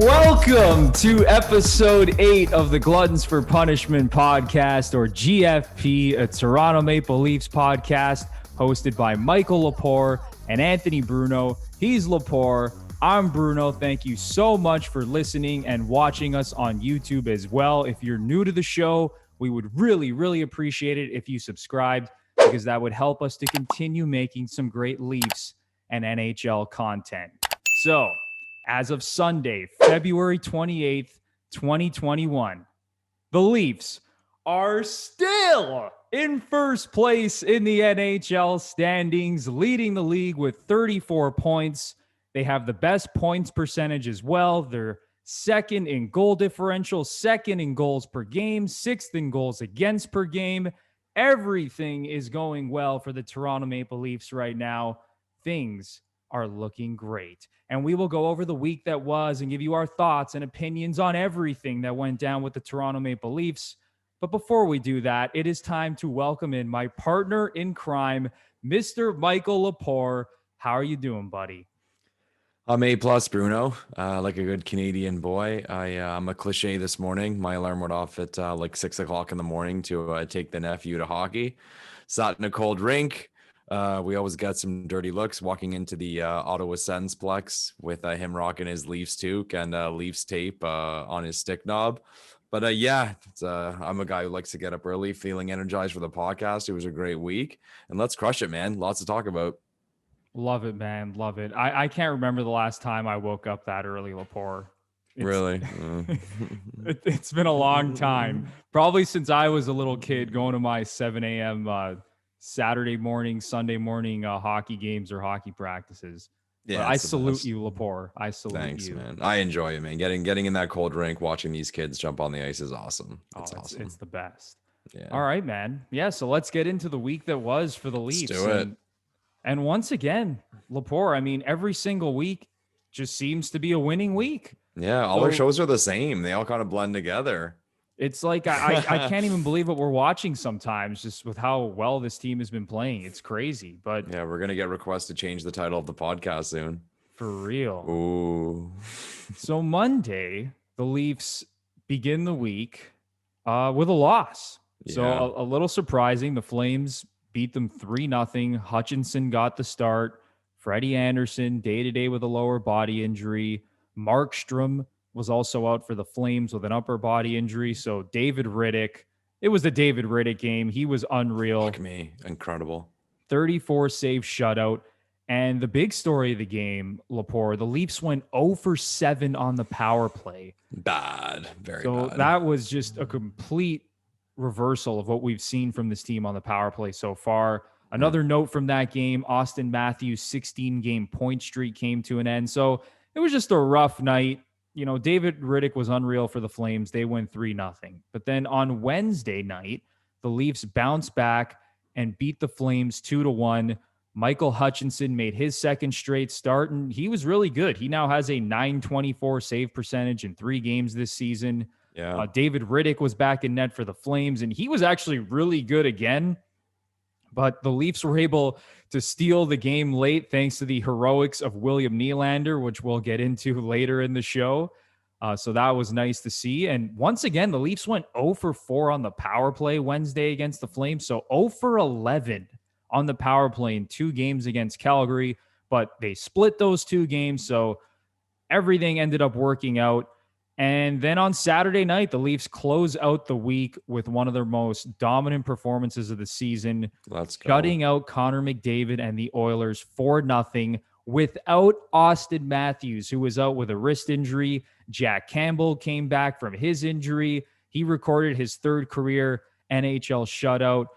Welcome to episode 8 of the Gluttons for Punishment podcast, or GFP, a Toronto Maple Leafs podcast hosted by Michael Lepore and Anthony Bruno. He's Lepore. I'm Bruno. Thank you so much for listening and watching us on YouTube as well. If you're new to the show, we would really appreciate it if you subscribed, because that would help us to continue making some great Leafs and NHL content. So, as of Sunday, February 28th, 2021, the Leafs are still in first place in the NHL standings, leading the league with 34 points. They have the best points percentage as well. They're second in goal differential, second in goals per game, sixth in goals against per game. Everything is going well for the Toronto Maple Leafs right now. Things are looking great. And we will go over the week that was and give you our thoughts and opinions on everything that went down with the Toronto Maple Leafs. But before we do that, it is time to welcome in my partner in crime, Mr. Michael Lepore. How are you doing, buddy? I'm A+, Bruno, like a good Canadian boy. I'm a cliche this morning. My alarm went off at like 6 o'clock in the morning to take the nephew to hockey. Sat in a cold rink. We always got some dirty looks walking into the Ottawa Sensplex with him rocking his Leafs toque and Leafs tape on his stick knob. But I'm a guy who likes to get up early, feeling energized for the podcast. It was a great week, and let's crush it, man. Lots to talk about. Love it, man. Love it. I can't remember the last time I woke up that early, Lepore. Really? It's been a long time. Probably since I was a little kid going to my 7 a.m. Saturday morning, Sunday morning hockey games or hockey practices. Yeah, I salute you, Lepore. I salute Thanks, you. Man. I enjoy it, man. Getting in that cold rink, watching these kids jump on the ice is awesome. It's awesome. It's the best. Yeah. All right, man. Yeah, so let's get into the week that was for the Leafs. Let's do it. And once again, Lepore, I mean, every single week just seems to be a winning week. Yeah, all our shows are the same. They all kind of blend together. It's like I can't even believe what we're watching sometimes, just with how well this team has been playing. It's crazy. But yeah, we're going to get requests to change the title of the podcast soon. For real. Ooh. So Monday, the Leafs begin the week with a loss. Yeah. So a little surprising. The Flames beat them 3-0. Hutchinson got the start. Freddie Anderson, day-to-day with a lower body injury. Markstrom was also out for the Flames with an upper body injury. So David Riddick, it was the David Riddick game. He was unreal. Fuck me. Incredible. 34 save shutout. And the big story of the game, Lepore, the Leafs went 0 for 7 on the power play. Bad. Very bad. So that was just a complete reversal of what we've seen from this team on the power play so far. Another note from that game, Austin Matthews' 16-game point streak came to an end. So it was just a rough night. You know, David Riddick was unreal for the Flames. They win 3-0. But then on Wednesday night, the Leafs bounced back and beat the Flames 2-1. Michael Hutchinson made his second straight start, and he was really good. He now has a .924 save percentage in 3 games this season. Yeah. David Riddick was back in net for the Flames, and he was actually really good again. But the Leafs were able to steal the game late thanks to the heroics of William Nylander, which we'll get into later in the show. So that was nice to see. And once again, the Leafs went 0 for 4 on the power play Wednesday against the Flames. So 0 for 11 on the power play in 2 games against Calgary. But they split those 2 games, so everything ended up working out. And then on Saturday night, the Leafs close out the week with one of their most dominant performances of the season. Let's go. Shutting out Connor McDavid and the Oilers 4-0 without Austin Matthews, who was out with a wrist injury. Jack Campbell came back from his injury. He recorded his 3rd career NHL shutout.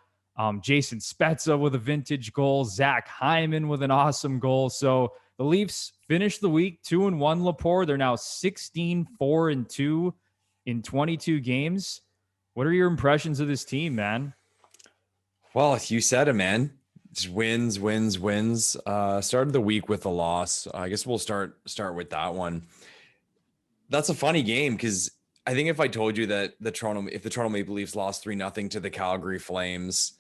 Jason Spezza with a vintage goal. Zach Hyman with an awesome goal. So the Leafs finished the week 2-1, Lepore. They're now 16-4-2 in 22 games. What are your impressions of this team, man? Well, you said it, man. Just wins. Started the week with a loss. I guess we'll start with that one. That's a funny game because I think if I told you that if the Toronto Maple Leafs lost 3-0 to the Calgary Flames,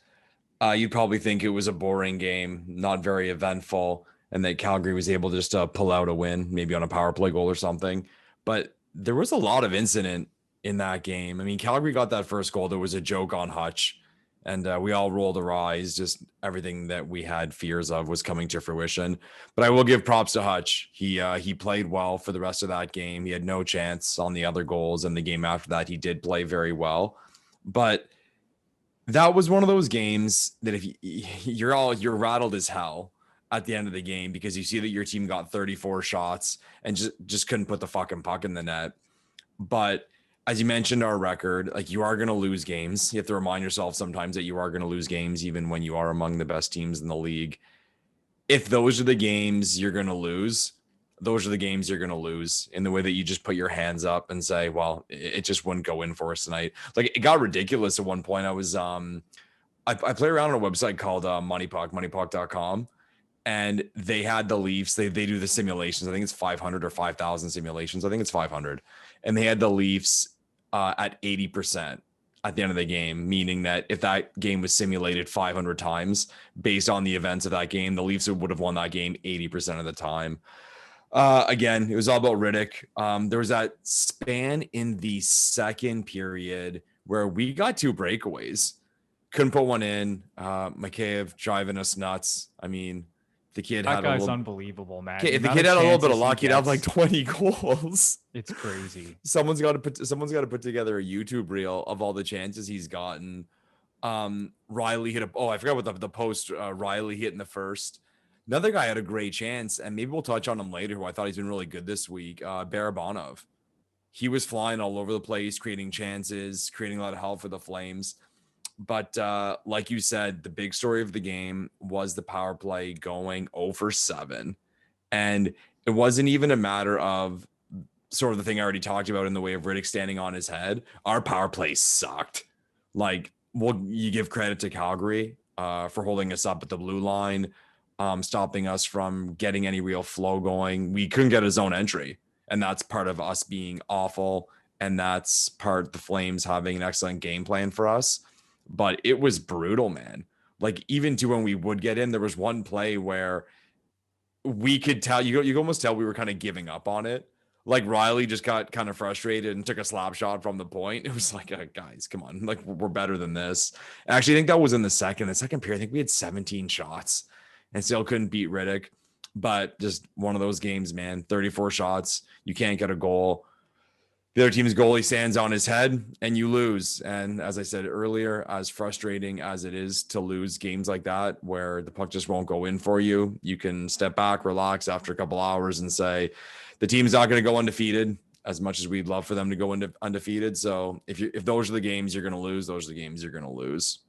You'd probably think it was a boring game, not very eventful, and that Calgary was able to just pull out a win, maybe on a power play goal or something. But there was a lot of incident in that game. I mean, Calgary got that first goal. There was a joke on Hutch, and we all rolled our eyes. Just everything that we had fears of was coming to fruition. But I will give props to Hutch. He played well for the rest of that game. He had no chance on the other goals, and the game after that, he did play very well. But that was one of those games that if you're rattled as hell at the end of the game because you see that your team got 34 shots and just couldn't put the fucking puck in the net. But as you mentioned, our record, like, you are going to lose games. You have to remind yourself sometimes that you are going to lose games, even when you are among the best teams in the league. If those are the games you're going to lose, those are the games you're going to lose, in the way that you just put your hands up and say, well, it just wouldn't go in for us tonight. Like, it got ridiculous at one point. I was, I play around on a website called moneypuck.com, and they had the Leafs. They do the simulations. I think it's 500 or 5,000 simulations. I think it's 500. And they had the Leafs at 80% at the end of the game, meaning that if that game was simulated 500 times based on the events of that game, the Leafs would have won that game 80% of the time. Again, it was all about Riddick. There was that span in the second period where we got 2 breakaways. Couldn't put one in. Mikheyev driving us nuts. I mean, the kid that had guy's unbelievable, man. If the kid had a little bit of luck, he'd have like 20 goals. It's crazy. Someone's got to put together a YouTube reel of all the chances he's gotten. Riley hit I forgot what the post Riley hit in the first. Another guy had a great chance, and maybe we'll touch on him later, who I thought he's been really good this week, Barabanov. He was flying all over the place, creating chances, creating a lot of help for the Flames. But like you said, the big story of the game was the power play going 0 for 7. And it wasn't even a matter of sort of the thing I already talked about in the way of Riddick standing on his head. Our power play sucked. Like, you give credit to Calgary for holding us up at the blue line, stopping us from getting any real flow going. We couldn't get a zone entry, and that's part of us being awful, and that's part of the Flames having an excellent game plan for us. But it was brutal, man. Like, even to when we would get in, there was one play where we could tell, you could almost tell we were kind of giving up on it. Like, Riley just got kind of frustrated and took a slap shot from the point. It was like, guys, come on. Like, we're better than this. Actually, I think that was in the second period. I think we had 17 shots and still couldn't beat Riddick. But just one of those games, man. 34 shots. You can't get a goal. The other team's goalie stands on his head and you lose. And as I said earlier, as frustrating as it is to lose games like that, where the puck just won't go in for you, you can step back, relax after a couple hours and say, the team's not going to go undefeated, as much as we'd love for them to go undefeated. So if those are the games you're going to lose, those are the games you're going to lose.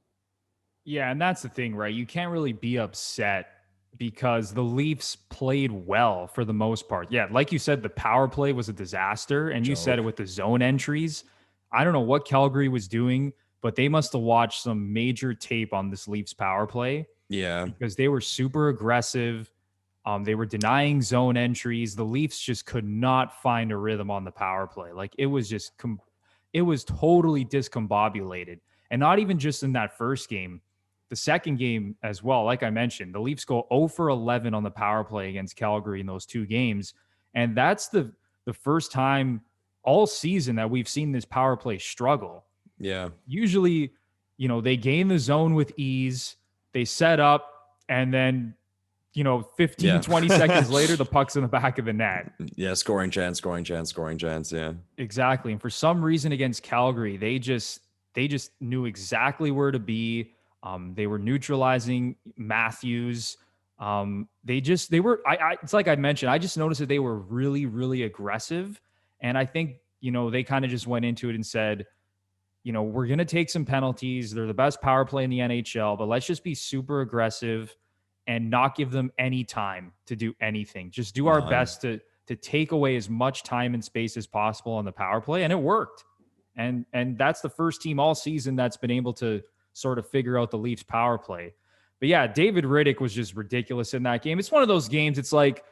Yeah. And that's the thing, right? You can't really be upset because the Leafs played well for the most part. Yeah, like you said, the power play was a disaster, and you said it with the zone entries. I don't know what Calgary was doing, but they must have watched some major tape on this Leafs power play. Yeah. Because they were super aggressive. They were denying zone entries. The Leafs just could not find a rhythm on the power play. Like, it was just, it was totally discombobulated. And not even just in that first game. The second game as well, like I mentioned, the Leafs go 0 for 11 on the power play against Calgary in those 2 games. And that's the first time all season that we've seen this power play struggle. Yeah. Usually, they gain the zone with ease, they set up, and then, 15, 20 seconds later, the puck's in the back of the net. Yeah, scoring chance. Yeah. Exactly. And for some reason against Calgary, they just knew exactly where to be. They were neutralizing Matthews. It's like I mentioned, I just noticed that they were really, really aggressive. And I think, they kind of just went into it and said, we're going to take some penalties. They're the best power play in the NHL, but let's just be super aggressive and not give them any time to do anything. Just do our best to take away as much time and space as possible on the power play. And it worked. And that's the first team all season that's been able to sort of figure out the Leafs power play. But yeah, David Riddick was just ridiculous in that game. It's one of those games. It's like,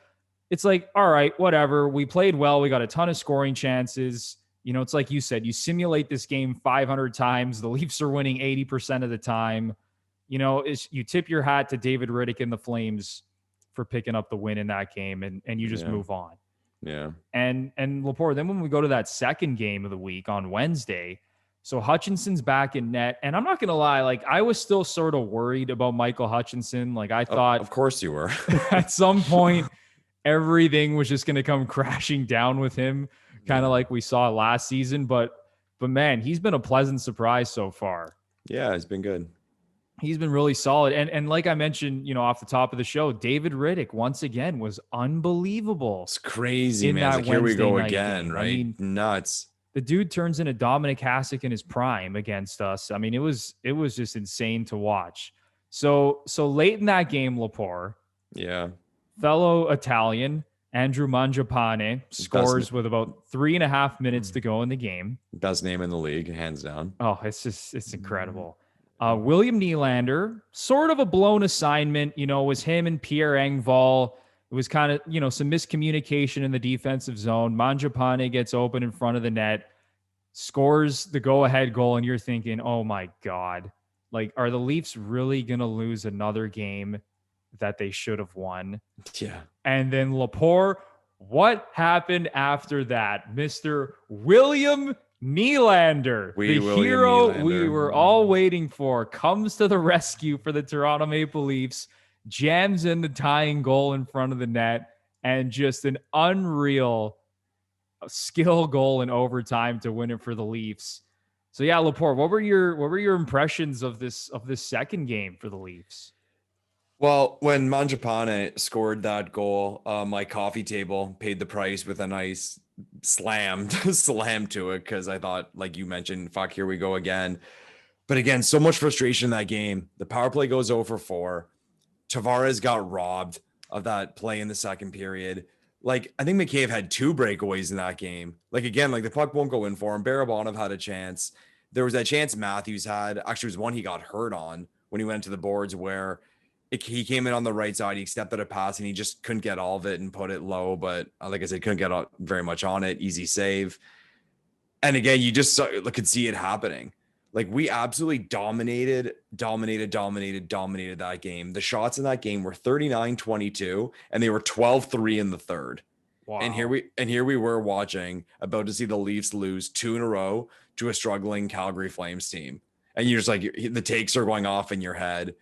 all right, whatever. We played well. We got a ton of scoring chances. It's like you said, you simulate this game 500 times. The Leafs are winning 80% of the time. you tip your hat to David Riddick and the Flames for picking up the win in that game, and you just move on. Yeah. And Lepore, then when we go to that second game of the week on Wednesday, so Hutchinson's back in net. And I'm not going to lie, like I was still sort of worried about Michael Hutchinson. Like I thought, of course you were. at some point, everything was just going to come crashing down with him, kind of like we saw last season. But man, he's been a pleasant surprise so far. Yeah, it's been good. He's been really solid. And like I mentioned, off the top of the show, David Riddick once again was unbelievable. It's crazy, man. Like, here we go again, right? I mean, nuts. The dude turns into Dominic Hasek in his prime against us. I mean, it was just insane to watch. So late in that game, Lepore, fellow Italian Andrew Mangiapane scores with about 3.5 minutes to go in the game. Best name in the league, hands down. Oh, it's incredible. William Nylander, sort of a blown assignment, was him and Pierre Engvall. It was kind of, some miscommunication in the defensive zone. Mangiapane gets open in front of the net, scores the go-ahead goal, and you're thinking, oh my God, like, are the Leafs really going to lose another game that they should have won? Yeah. And then Lepore, what happened after that? Mr. William Nylander, the hero Nylander we were all waiting for, comes to the rescue for the Toronto Maple Leafs, jams in the tying goal in front of the net, and just an unreal skill goal in overtime to win it for the Leafs. So yeah, Lepore, what were your impressions of this second game for the Leafs? Well, when Mangiapane scored that goal, my coffee table paid the price with a nice slam to it, because I thought, like you mentioned, fuck, here we go again. But again, so much frustration in that game. The power play goes 0 for 4. Tavares got robbed of that play in the second period. Like, I think McCabe had 2 breakaways in that game. Like, again, like the puck won't go in for him. Barabanov had a chance. There was that chance Matthews had. Actually, it was one he got hurt on when he went to the boards, where he came in on the right side. He accepted a pass and he just couldn't get all of it and put it low. But like I said, couldn't get very much on it. Easy save. And again, you just could see it happening. Like, we absolutely dominated that game. The shots in that game were 39-22, and they were 12-3 in the third. Wow. And here we were watching, about to see the Leafs lose 2 in a row to a struggling Calgary Flames team. And you're just like, the takes are going off in your head.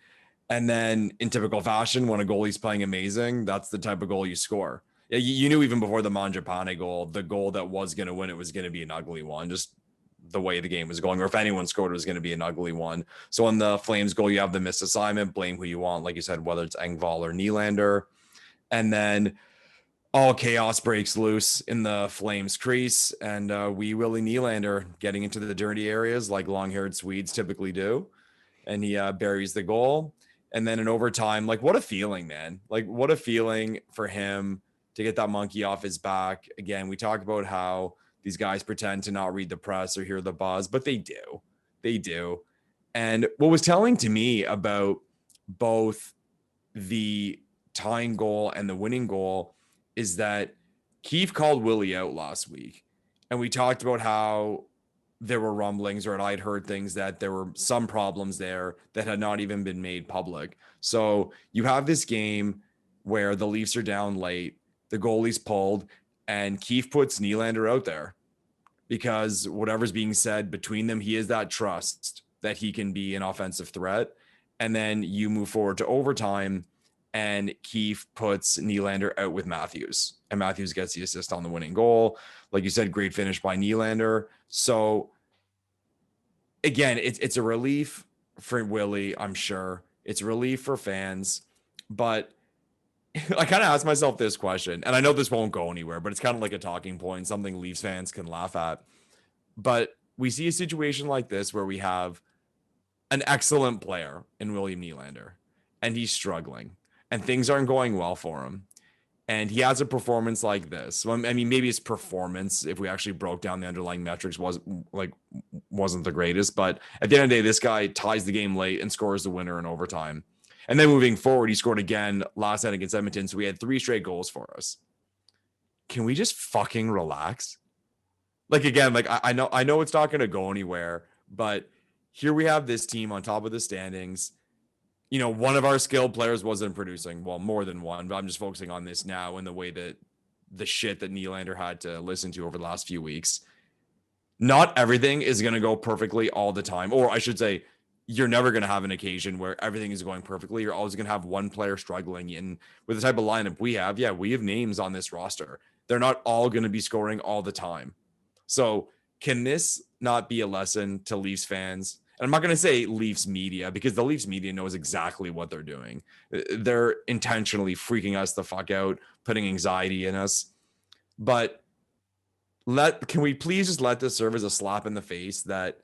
And then in typical fashion, when a goalie's playing amazing, that's the type of goal you score. Yeah, you knew even before the Mangiapane goal, the goal that was going to win it was going to be an ugly one, just the way the game was going. Or if anyone scored, it was going to be an ugly one. So on the Flames goal, you have the missed assignment, blame who you want, like you said, whether it's Engvall or Nylander. And then all chaos breaks loose in the Flames crease, and Willie Nylander getting into the dirty areas like long-haired Swedes typically do. And he buries the goal. And then in overtime, like, what a feeling, man. Like, what a feeling for him to get that monkey off his back. Again, we talk about how these guys pretend to not read the press or hear the buzz, but they do. They do. And what was telling to me about both the tying goal and the winning goal is that Keefe called Willie out last week. And we talked about how there were rumblings, or I'd heard things that there were some problems there that had not even been made public. So you have this game where the Leafs are down late, the goalie's pulled, and Keefe puts Nylander out there because whatever's being said between them, he is that trust that he can be an offensive threat. And then you move forward to overtime, and Keefe puts Nylander out with Matthews, and Matthews gets the assist on the winning goal. Like you said, great finish by Nylander. So again, it's a relief for Willie, I'm sure. It's a relief for fans, but I kind of asked myself this question, and I know this won't go anywhere, but it's kind of like a talking point, something Leafs fans can laugh at. But we see a situation like this where we have an excellent player in William Nylander, and he's struggling, and things aren't going well for him. And he has a performance like this. Well, I mean, maybe his performance, if we actually broke down the underlying metrics, wasn't the greatest. But at the end of the day, this guy ties the game late and scores the winner in overtime. And then moving forward, he scored again last night against Edmonton. So we had 3 straight goals for us. Can we just fucking relax? Like, again, like I know it's not going to go anywhere, but here we have this team on top of the standings. one of our skilled players wasn't producing, well, more than one, but I'm just focusing on this now in the way that the shit that Nylander had to listen to over the last few weeks. Not everything is going to go perfectly all the time. Or I should say, you're never going to have an occasion where everything is going perfectly. You're always going to have one player struggling. And with the type of lineup we have, we have names on this roster. They're not all going to be scoring all the time. So can this not be a lesson to Leafs fans? And I'm not going to say Leafs media, because the Leafs media knows exactly what they're doing. They're intentionally freaking us the fuck out, putting anxiety in us. But can we please just let this serve as a slap in the face that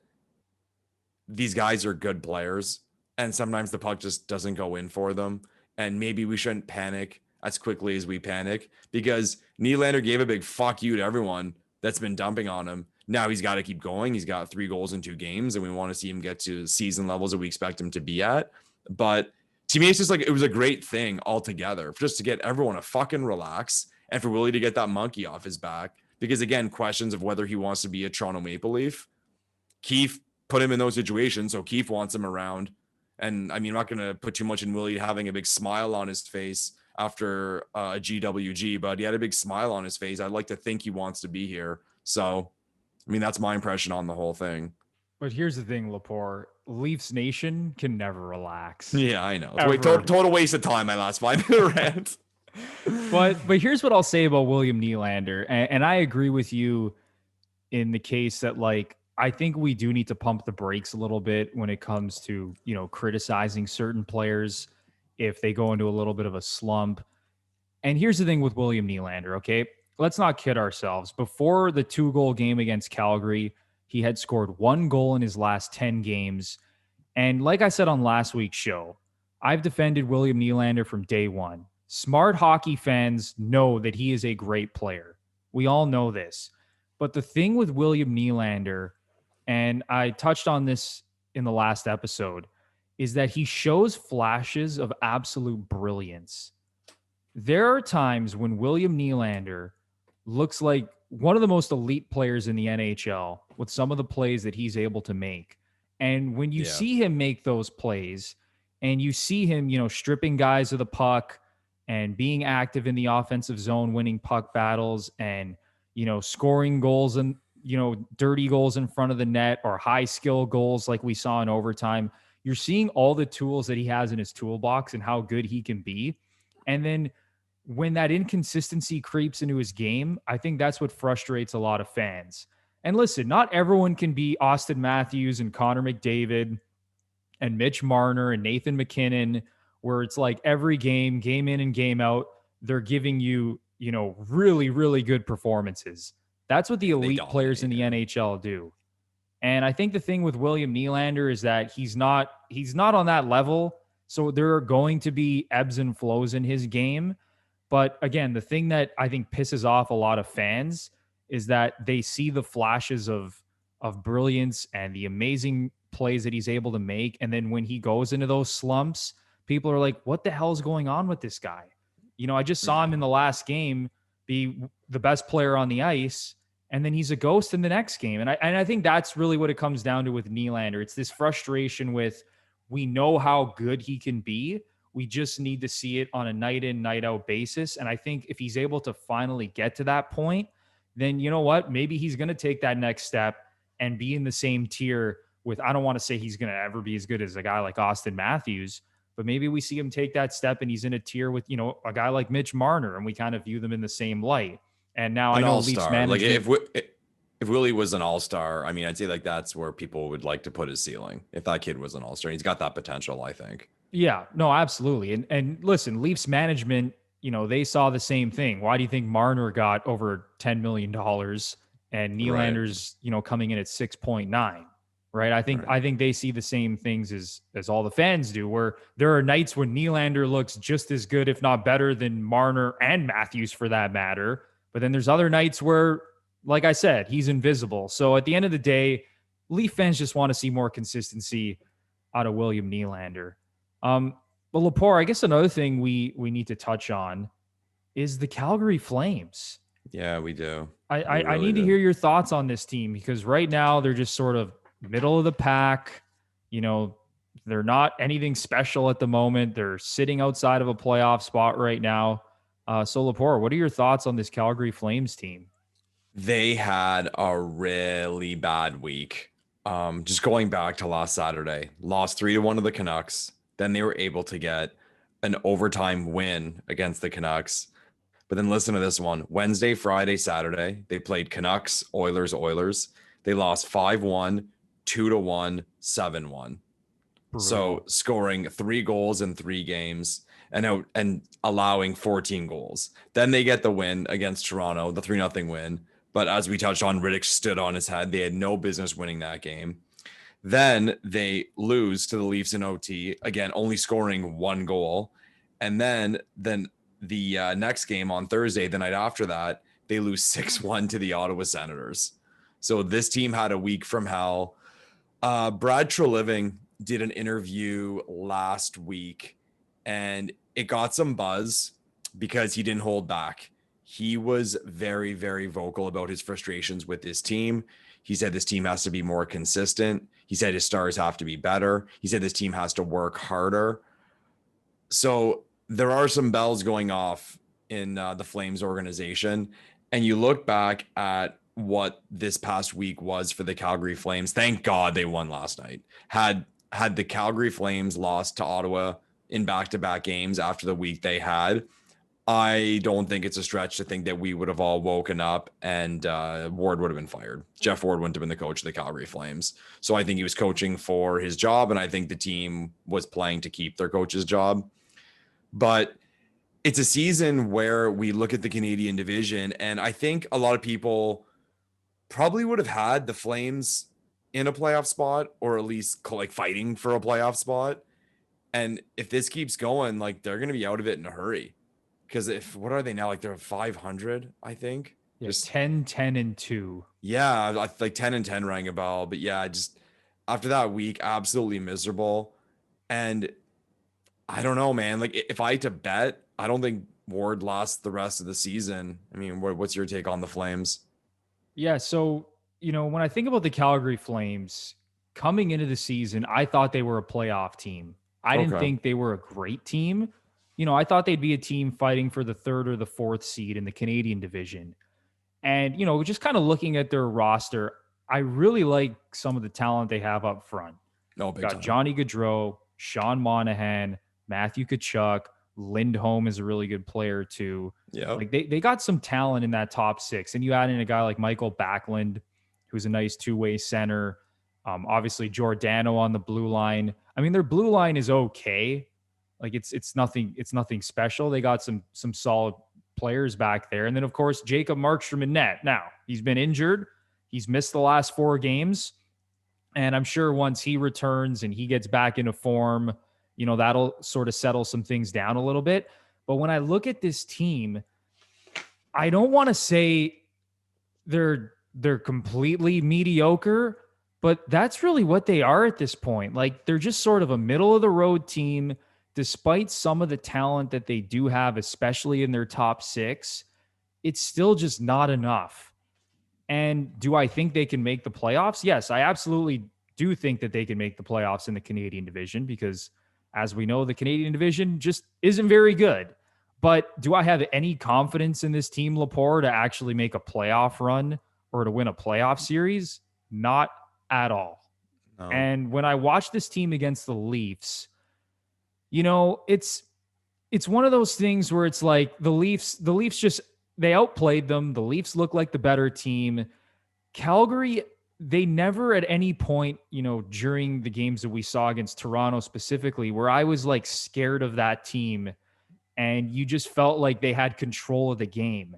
these guys are good players and sometimes the puck just doesn't go in for them, and maybe we shouldn't panic as quickly as we panic, because Nylander gave a big fuck you to everyone that's been dumping on him. Now he's got to keep going. He's got 3 goals in 2 games, and we want to see him get to season levels that we expect him to be at. But to me, it's just like, it was a great thing altogether, just to get everyone to fucking relax and for Willie to get that monkey off his back. Because again, questions of whether he wants to be a Toronto Maple Leaf. Keefe put him in those situations, so Keefe wants him around. And I mean, I'm not going to put too much in Willie having a big smile on his face after a GWG, but he had a big smile on his face. I'd like to think he wants to be here. So, I mean, that's my impression on the whole thing. But here's the thing, Lepore. Leafs Nation can never relax. Yeah, I know. Total waste of time, my last 5-minute rant. But here's what I'll say about William Nylander. And I agree with you in the case that, like, I think we do need to pump the brakes a little bit when it comes to, criticizing certain players if they go into a little bit of a slump. And here's the thing with William Nylander, okay? Let's not kid ourselves. Before the 2-goal game against Calgary, he had scored 1 goal in his last 10 games. And like I said on last week's show, I've defended William Nylander from day one. Smart hockey fans know that he is a great player. We all know this. But the thing with William Nylander, and I touched on this in the last episode, is that he shows flashes of absolute brilliance. There are times when William Nylander looks like one of the most elite players in the NHL with some of the plays that he's able to make. And when you see him make those plays and you see him, stripping guys of the puck and being active in the offensive zone, winning puck battles and, scoring goals and, dirty goals in front of the net or high skill goals like we saw in overtime, you're seeing all the tools that he has in his toolbox and how good he can be. And then when that inconsistency creeps into his game, I think that's what frustrates a lot of fans. And listen, not everyone can be Austin Matthews and Connor McDavid and Mitch Marner and Nathan McKinnon, where it's like every game in and game out, they're giving you, really, really good performances. That's what the elite players in the NHL do. And I think the thing with William Nylander is that he's not on that level. So there are going to be ebbs and flows in his game. But again, the thing that I think pisses off a lot of fans is that they see the flashes of brilliance and the amazing plays that he's able to make. And then when he goes into those slumps, people are like, what the hell is going on with this guy? I just saw him in the last game be the best player on the ice, and then he's a ghost in the next game. And I think that's really what it comes down to with Nylander. It's this frustration with, we know how good he can be. We just need to see it on a night in, night out basis. And I think if he's able to finally get to that point, then you know what? Maybe he's going to take that next step and be in the same tier with, I don't want to say he's going to ever be as good as a guy like Austin Matthews, but maybe we see him take that step and he's in a tier with, a guy like Mitch Marner, and we kind of view them in the same light. And now I know Leafs management. Like if Willie was an all-star, I mean, I'd say like that's where people would like to put his ceiling. If that kid was an all-star, he's got that potential, I think. Yeah, no, absolutely. And listen, Leafs management, they saw the same thing. Why do you think Marner got over $10 million and Nylander's, coming in at 6.9, right? I think they see the same things as all the fans do, where there are nights when Nylander looks just as good, if not better, than Marner and Matthews for that matter. But then there's other nights where, like I said, he's invisible. So at the end of the day, Leaf fans just want to see more consistency out of William Nylander. But Lepore, I guess another thing we need to touch on is the Calgary Flames. Yeah, we do. I need to hear your thoughts on this team, because right now they're just sort of middle of the pack. They're not anything special at the moment. They're sitting outside of a playoff spot right now. So Lepore, what are your thoughts on this Calgary Flames team? They had a really bad week. Just going back to last Saturday, lost 3-1 to the Canucks. Then they were able to get an overtime win against the Canucks. But then listen to this one. Wednesday, Friday, Saturday, they played Canucks, Oilers. They lost 5-1, 2-1, 7-1. So scoring 3 goals in 3 games and allowing 14 goals. Then they get the win against Toronto, the 3-0 win. But as we touched on, Riddick stood on his head. They had no business winning that game. Then they lose to the Leafs in OT, again, only scoring 1 goal. And then the next game on Thursday, the night after that, they lose 6-1 to the Ottawa Senators. So this team had a week from hell. Brad Treliving did an interview last week, and it got some buzz because he didn't hold back. He was very, very vocal about his frustrations with this team. He said this team has to be more consistent. He said his stars have to be better. He said this team has to work harder. So there are some bells going off in the Flames organization. And you look back at what this past week was for the Calgary Flames. Thank God they won last night. Had the Calgary Flames lost to Ottawa in back-to-back games after the week they had, I don't think it's a stretch to think that we would have all woken up and Ward would have been fired. Jeff Ward wouldn't have been the coach of the Calgary Flames. So I think he was coaching for his job, and I think the team was playing to keep their coach's job. But it's a season where we look at the Canadian division, and I think a lot of people probably would have had the Flames in a playoff spot, or at least like fighting for a playoff spot. And if this keeps going, like they're going to be out of it in a hurry. Because what are they now? Like they're 500, I think. Yeah, just 10-10-2. Yeah, like 10-10 rang a bell. But yeah, just after that week, absolutely miserable. And I don't know, man. Like if I had to bet, I don't think Ward lasts the rest of the season. I mean, what's your take on the Flames? Yeah, so, when I think about the Calgary Flames coming into the season, I thought they were a playoff team. I didn't think they were a great team. I thought they'd be a team fighting for the 3rd or the 4th seed in the Canadian division. And, just kind of looking at their roster, I really like some of the talent they have up front. Got Johnny Gaudreau, Sean Monahan, Matthew Tkachuk, Lindholm is a really good player too. Yeah. Like they got some talent in that top 6. And you add in a guy like Michael Backlund, who's a nice 2-way center. Obviously Giordano on the blue line. I mean, their blue line is okay. Like it's nothing special. They got some solid players back there. And then of course, Jacob Markstrom in net. Now he's been injured. He's missed the last 4 games. And I'm sure once he returns and he gets back into form, that'll sort of settle some things down a little bit. But when I look at this team, I don't want to say they're completely mediocre, but that's really what they are at this point. Like they're just sort of a middle of the road team. Despite some of the talent that they do have, especially in their top 6, it's still just not enough. And do I think they can make the playoffs? Yes, I absolutely do think that they can make the playoffs in the Canadian division because, as we know, the Canadian division just isn't very good. But do I have any confidence in this team, Lepore, to actually make a playoff run or to win a playoff series? Not at all. No. And when I watch this team against the Leafs, it's one of those things where it's like the Leafs just, they outplayed them. The Leafs look like the better team. Calgary, they never at any point, during the games that we saw against Toronto specifically, where I was like scared of that team and you just felt like they had control of the game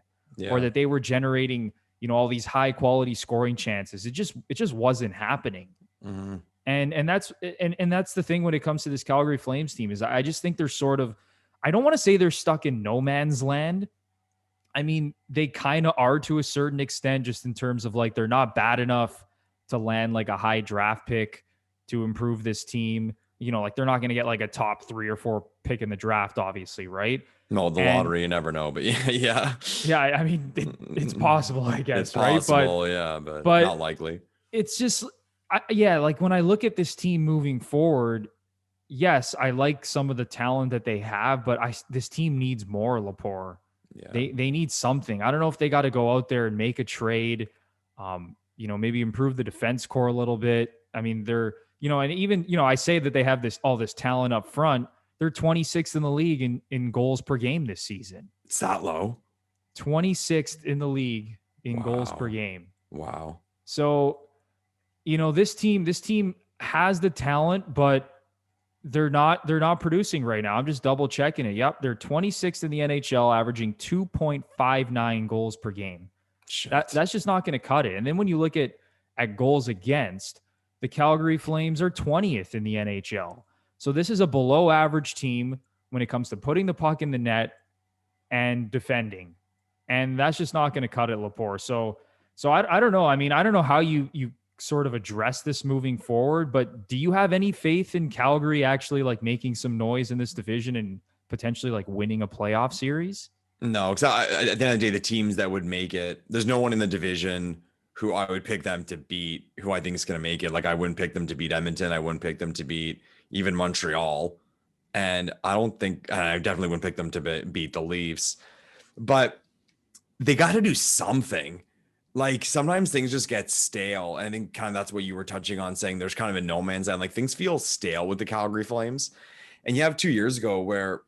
or that they were generating, all these high quality scoring chances. It just wasn't happening. Mm-hmm. And that's the thing when it comes to this Calgary Flames team is I just think they're sort of, I don't want to say they're stuck in no man's land. I mean, they kind of are to a certain extent, just in terms of like, they're not bad enough to land like a high draft pick to improve this team. Like they're not going to get like a top 3 or 4 pick in the draft, obviously. Right. No, lottery, you never know, but yeah. Yeah. I mean, it's possible, I guess. It's possible, right? But not likely. It's just, like when I look at this team moving forward, yes, I like some of the talent that they have, but this team needs more, Lepore. Yeah. They need something. I don't know if they got to go out there and make a trade, maybe improve the defense core a little bit. I mean, they're, and even, I say that they have all this talent up front. They're 26th in the league in goals per game this season. It's that low. 26th in the league in goals per game. Wow. So, this team has the talent, but they're not producing right now. I'm just double checking it. Yep, they're 26th in the NHL, averaging 2.59 goals per game. That's just not going to cut it. And then when you look at goals against, the Calgary Flames are 20th in the NHL. So this is a below average team when it comes to putting the puck in the net and defending. And that's just not going to cut it, Lepore. So I don't know. I mean, I don't know how you sort of address this moving forward, but do you have any faith in Calgary actually like making some noise in this division and potentially like winning a playoff series? No, because at the end of the day, the teams that would make it, there's no one in the division who I would pick them to beat, who I think is going to make it. Like I wouldn't pick them to beat Edmonton. I wouldn't pick them to beat even Montreal. And I definitely wouldn't pick them to beat the Leafs, but they got to do something. Like sometimes things just get stale. And I think kind of that's what you were touching on, saying there's kind of a no man's land. Like things feel stale with the Calgary Flames. And you have 2 years ago where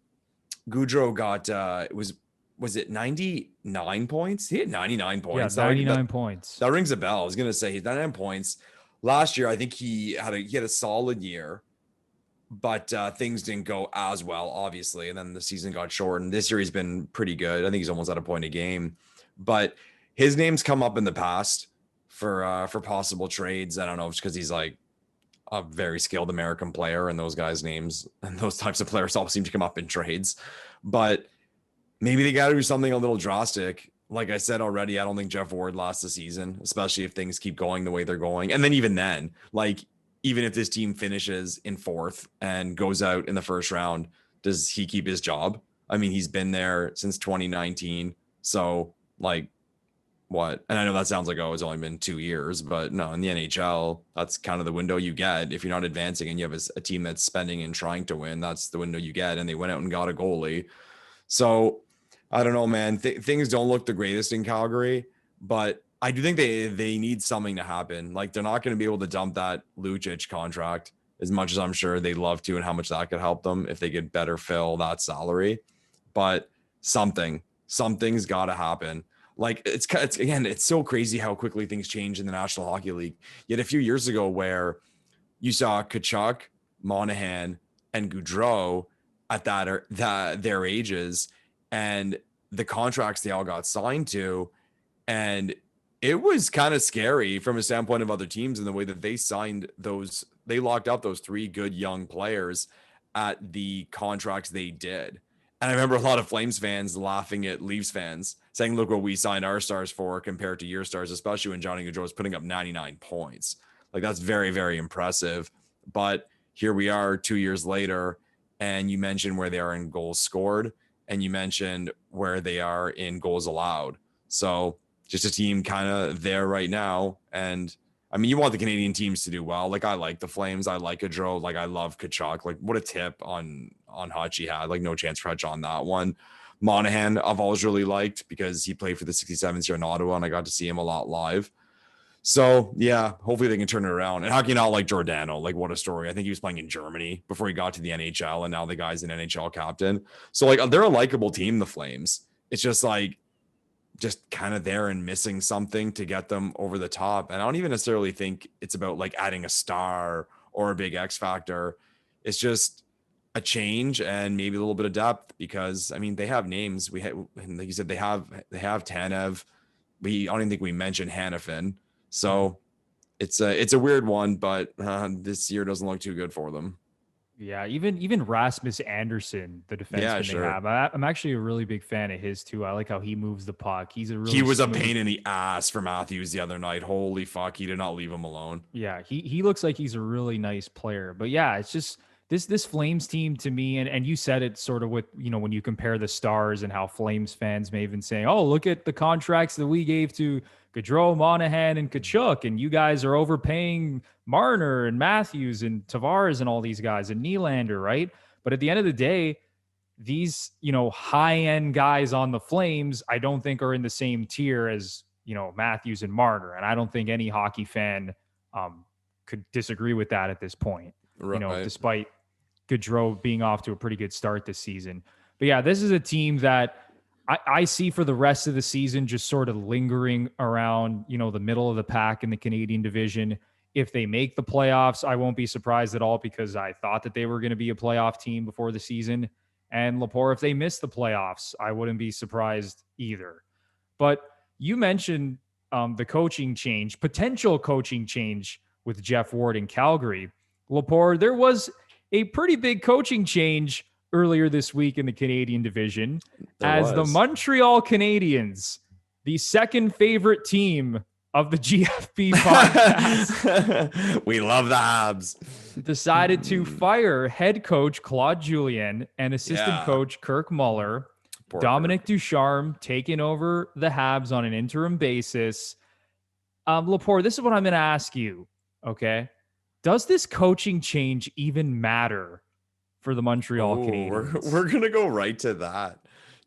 Gaudreau got, was it 99 points? He had 99 points. Yeah, 99 points. That rings a bell. I was going to say he's 99 points. Last year, I think he had a solid year, but things didn't go as well, obviously. And then the season got shortened. This year, he's been pretty good. I think he's almost at a point a game. But his name's come up in the past for possible trades. I don't know, just because he's like a very skilled American player, and those guys' names and those types of players all seem to come up in trades. But maybe they got to do something a little drastic. Like I said already, I don't think Jeff Ward lasts the season, especially if things keep going the way they're going. And then even if this team finishes in fourth and goes out in the first round, does he keep his job? I mean, he's been there since 2019. So like what? And I know that sounds like, it's only been 2 years, but no, in the NHL, that's kind of the window you get. If you're not advancing and you have a team that's spending and trying to win, that's the window you get. And they went out and got a goalie. So I don't know, man. Things don't look the greatest in Calgary, but I do think they need something to happen. Like they're not going to be able to dump that Lucic contract as much as I'm sure they'd love to, and how much that could help them if they could better fill that salary. But something's got to happen. Like it's so crazy how quickly things change in the National Hockey League. Yet a few years ago, where you saw Tkachuk, Monahan, and Gaudreau at their ages, and the contracts they all got signed to, and it was kind of scary from a standpoint of other teams in the way that they signed those. They locked up those 3 good young players at the contracts they did. And I remember a lot of Flames fans laughing at Leafs fans saying, look what we signed our stars for compared to your stars, especially when Johnny Gaudreau was putting up 99 points. Like that's very, very impressive. But here we are 2 years later, and you mentioned where they are in goals scored, and you mentioned where they are in goals allowed. So just a team kind of there right now. And I mean, you want the Canadian teams to do well. Like I like the Flames. I like Gaudreau. Like I love Tkachuk. Like what a tip on Hutch he had. Like no chance for Hutch on that one. Monahan I've always really liked because he played for the 67s here in Ottawa, and I got to see him a lot live. So yeah, hopefully they can turn it around. And how can you not like Giordano? Like what a story. I think he was playing in Germany before he got to the NHL, and now the guy's an NHL captain. So like they're a likable team, the Flames. It's just like just kind of there and missing something to get them over the top. And I don't even necessarily think it's about like adding a star or a big X factor. It's just a change and maybe a little bit of depth, because I mean, they have names. We have, like you said, they have Tanev. I don't even think we mentioned Hannafin. So it's a weird one, but this year doesn't look too good for them. Yeah, even Rasmus Anderson, the defenseman they have. I'm actually a really big fan of his too. I like how he moves the puck. He was a pain in the ass for Matthews the other night. Holy fuck, he did not leave him alone. Yeah, he looks like he's a really nice player. But yeah, it's just this Flames team to me, and you said it sort of with, when you compare the stars and how Flames fans may have been saying, oh, look at the contracts that we gave to Gaudreau, Monahan, and Kachuk, and you guys are overpaying Marner and Matthews and Tavares and all these guys and Nylander, right? But at the end of the day, these, high-end guys on the Flames, I don't think are in the same tier as, Matthews and Marner. And I don't think any hockey fan could disagree with that at this point, Right. Despite Gaudreau being off to a pretty good start this season. But yeah, this is a team that I see for the rest of the season just sort of lingering around, the middle of the pack in the Canadian division. If they make the playoffs, I won't be surprised at all because I thought that they were going to be a playoff team before the season. And Lepore, if they miss the playoffs, I wouldn't be surprised either. But you mentioned the coaching change, potential coaching change with Jeff Ward in Calgary. Lepore, there was a pretty big coaching change earlier this week in the Canadian division the Montreal Canadiens, the second favorite team of the GFP podcast. We love the Habs. Decided to fire head coach Claude Julien and assistant coach Kirk Muller. Dominic Ducharme taking over the Habs on an interim basis. Lepore, this is what I'm going to ask you, okay? Does this coaching change even matter for the Montreal Canadiens? We're going to go right to that.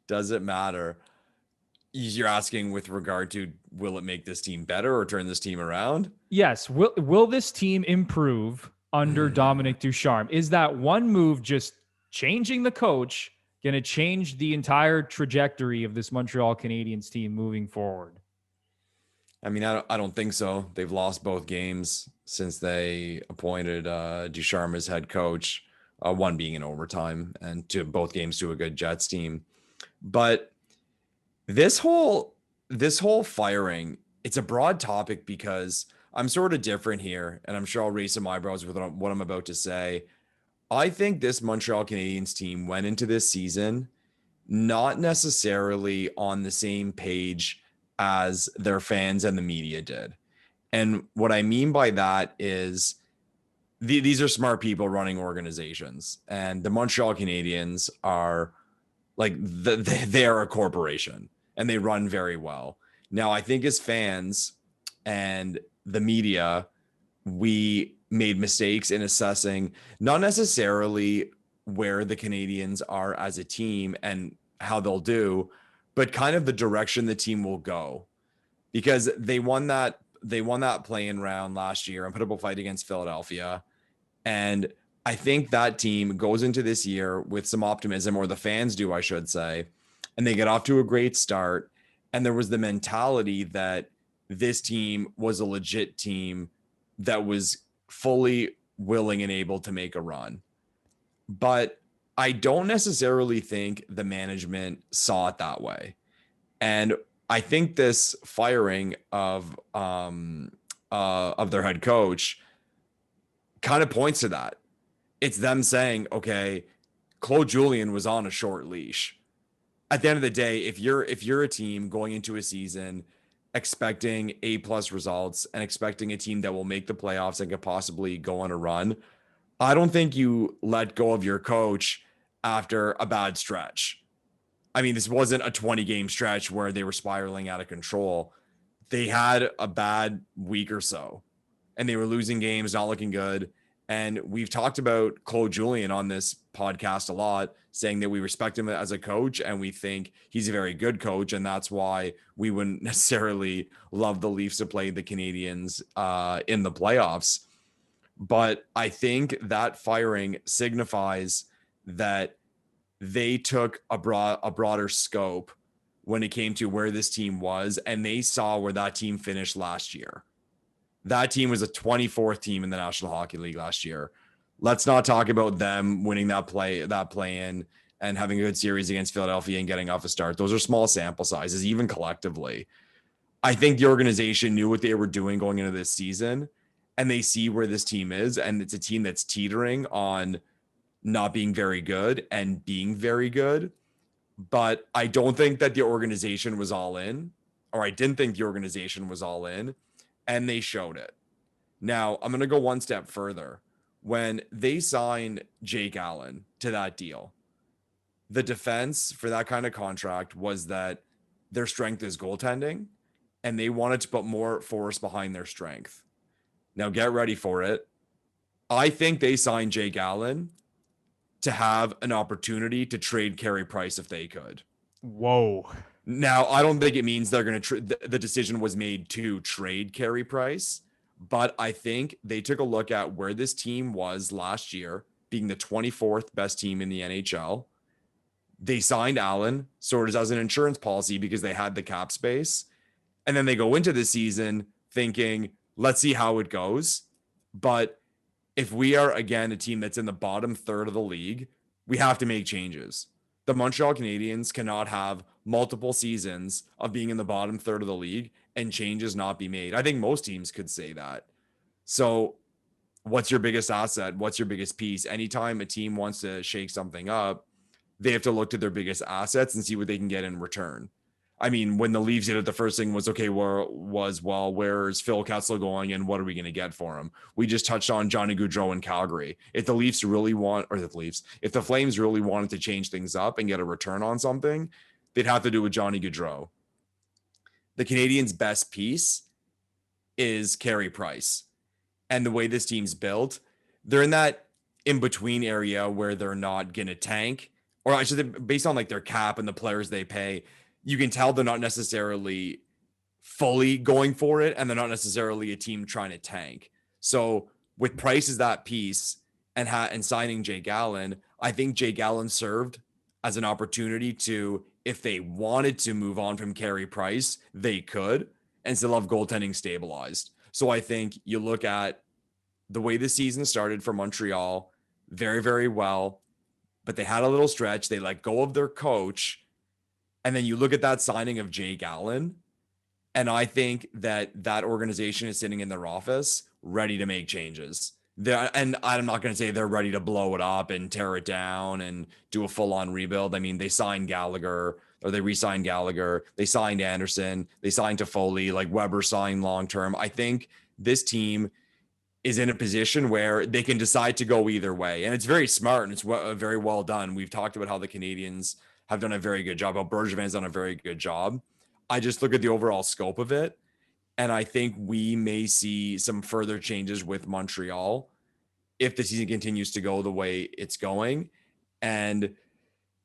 Does it matter? You're asking with regard to, will it make this team better or turn this team around? Yes. Will this team improve under Dominic Ducharme? Is that one move, just changing the coach, going to change the entire trajectory of this Montreal Canadiens team moving forward? I mean, I don't think so. They've lost both games since they appointed Ducharme as head coach, one being in overtime, and to both games to a good Jets team. But this whole firing, it's a broad topic because I'm sort of different here, and I'm sure I'll raise some eyebrows with what I'm about to say. I think this Montreal Canadiens team went into this season not necessarily on the same page as their fans and the media did. And what I mean by that is these are smart people running organizations, and the Montreal Canadiens are like they are a corporation and they run very well. Now, I think as fans and the media, we made mistakes in assessing not necessarily where the Canadiens are as a team and how they'll do, but kind of the direction the team will go, because they won that play-in round last year and put up a fight against Philadelphia. And I think that team goes into this year with some optimism, or the fans do, I should say, and they get off to a great start. And there was the mentality that this team was a legit team that was fully willing and able to make a run. But I don't necessarily think the management saw it that way. And I think this firing of their head coach kind of points to that. It's them saying, okay, Claude Julien was on a short leash. At the end of the day, if you're a team going into a season expecting A+ results and expecting a team that will make the playoffs and could possibly go on a run, I don't think you let go of your coach after a bad stretch. I mean, this wasn't a 20-game stretch where they were spiraling out of control. They had a bad week or so, and they were losing games, not looking good. And we've talked about Claude Julien on this podcast a lot, saying that we respect him as a coach and we think he's a very good coach. And that's why we wouldn't necessarily love the Leafs to play the Canadiens in the playoffs. But I think that firing signifies that they took a broader scope when it came to where this team was, and they saw where that team finished last year. That team was a 24th team in the National Hockey League last year. Let's not talk about them winning that play-in and having a good series against Philadelphia and getting off a start. Those are small sample sizes, even collectively. I think the organization knew what they were doing going into this season, and they see where this team is, and it's a team that's teetering on not being very good and being very good. But I don't think that the organization was all in, or I didn't think the organization was all in, and they showed it. Now, I'm going to go one step further. when they signed Jake Allen to that deal, the defense for that kind of contract was that their strength is goaltending, and they wanted to put more force behind their strength. Now get ready for it. I think they signed Jake Allen to have an opportunity to trade Carey Price if they could. Whoa. Now, I don't think it means they're going to the decision was made to trade Carey Price, but I think they took a look at where this team was last year, being the 24th best team in the NHL. They signed Allen sort of as an insurance policy because they had the cap space. And then they go into the season thinking, let's see how it goes. But if we are, again, a team that's in the bottom third of the league, we have to make changes. The Montreal Canadiens cannot have multiple seasons of being in the bottom third of the league and changes not be made. I think most teams could say that. So what's your biggest asset? What's your biggest piece? Anytime a team wants to shake something up, they have to look to their biggest assets and see what they can get in return. I mean, when the Leafs did it, the first thing was, okay, where's Phil Kessel going and what are we going to get for him? We just touched on Johnny Gaudreau in Calgary. If the Flames really wanted to change things up and get a return on something, they'd have to do with Johnny Gaudreau. The Canadiens' best piece is Carey Price. And the way this team's built, they're in that in-between area where they're not going to tank, or I should say, based on like their cap and the players they pay, you can tell they're not necessarily fully going for it, and they're not necessarily a team trying to tank. So with Price as that piece and signing Jake Allen, I think Jake Allen served as an opportunity to, if they wanted to move on from Carey Price, they could and still have goaltending stabilized. So I think you look at the way the season started for Montreal, very, very well, but they had a little stretch. They let go of their coach. And then you look at that signing of Jake Allen, and I think that organization is sitting in their office ready to make changes. And I'm not going to say they're ready to blow it up and tear it down and do a full-on rebuild. I mean, they signed Gallagher, or they re-signed Gallagher. They signed Anderson. They signed Toffoli. Like Weber signed long-term. I think this team is in a position where they can decide to go either way. And it's very smart, and it's very well done. We've talked about how the Canadiens have done a very good job, how Bergevin's done a very good job. I just look at the overall scope of it, and I think we may see some further changes with Montreal if the season continues to go the way it's going. And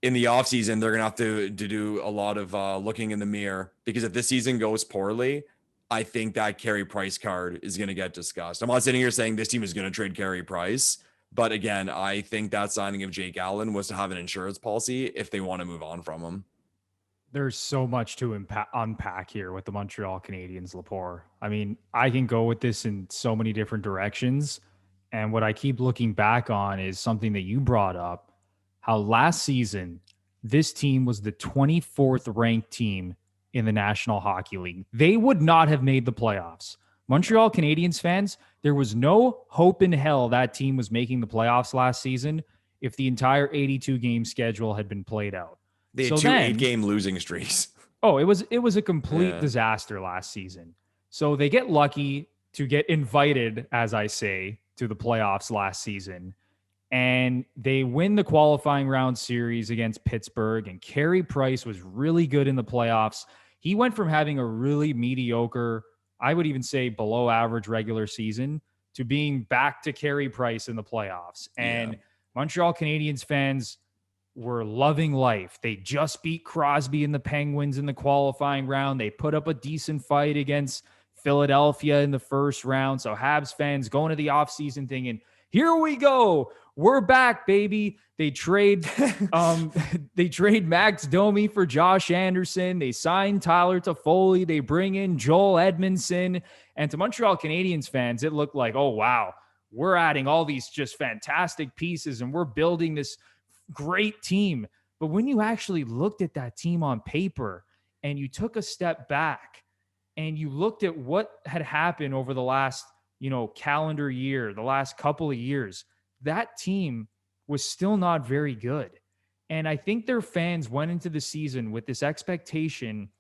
in the offseason, they're going to have to do a lot of looking in the mirror, because if this season goes poorly, I think that Carey Price card is going to get discussed. I'm not sitting here saying this team is going to trade Carey Price, but again, I think that signing of Jake Allen was to have an insurance policy if they want to move on from him. There's so much to unpack here with the Montreal Canadiens, Lepore. I mean, I can go with this in so many different directions. And what I keep looking back on is something that you brought up, how last season, this team was the 24th ranked team in the National Hockey League. They would not have made the playoffs. Montreal Canadiens fans, there was no hope in hell that team was making the playoffs last season if the entire 82-game schedule had been played out. They had 2 8-game losing streaks. Oh, it was a complete disaster last season. So they get lucky to get invited, as I say, to the playoffs last season. And they win the qualifying round series against Pittsburgh. And Carey Price was really good in the playoffs. He went from having a really mediocre, I would even say below average regular season, to being back to Carey Price in the playoffs. And Montreal Canadiens fans were loving life. They just beat Crosby and the Penguins in the qualifying round. They put up a decent fight against Philadelphia in the first round. So Habs fans going to the offseason thinking, here we go. We're back, baby. They trade Max Domi for Josh Anderson. They sign Tyler Toffoli. They bring in Joel Edmondson. And to Montreal Canadiens fans, it looked like, oh, wow, we're adding all these just fantastic pieces and we're building this great team. But when you actually looked at that team on paper and you took a step back and you looked at what had happened over the last, calendar year, the last couple of years, that team was still not very good. And I think their fans went into the season with this expectation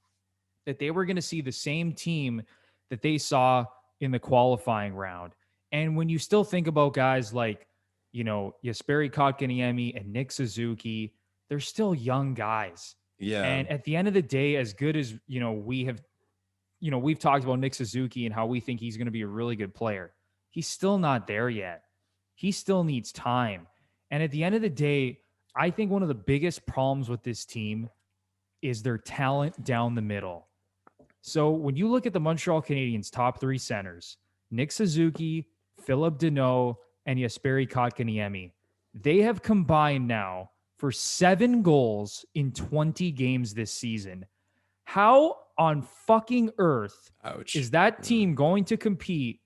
that they were going to see the same team that they saw in the qualifying round. And when you still think about guys like Jesperi Kotkaniemi and Nick Suzuki, they're still young guys. Yeah. And at the end of the day, as good as, we've talked about Nick Suzuki and how we think he's going to be a really good player. He's still not there yet. He still needs time. And at the end of the day, I think one of the biggest problems with this team is their talent down the middle. So when you look at the Montreal Canadiens' top three centers, Nick Suzuki, Philip Deneau, and Jesperi Kotkaniemi, they have combined now for 7 goals in 20 games this season. How on fucking earth is that team going to compete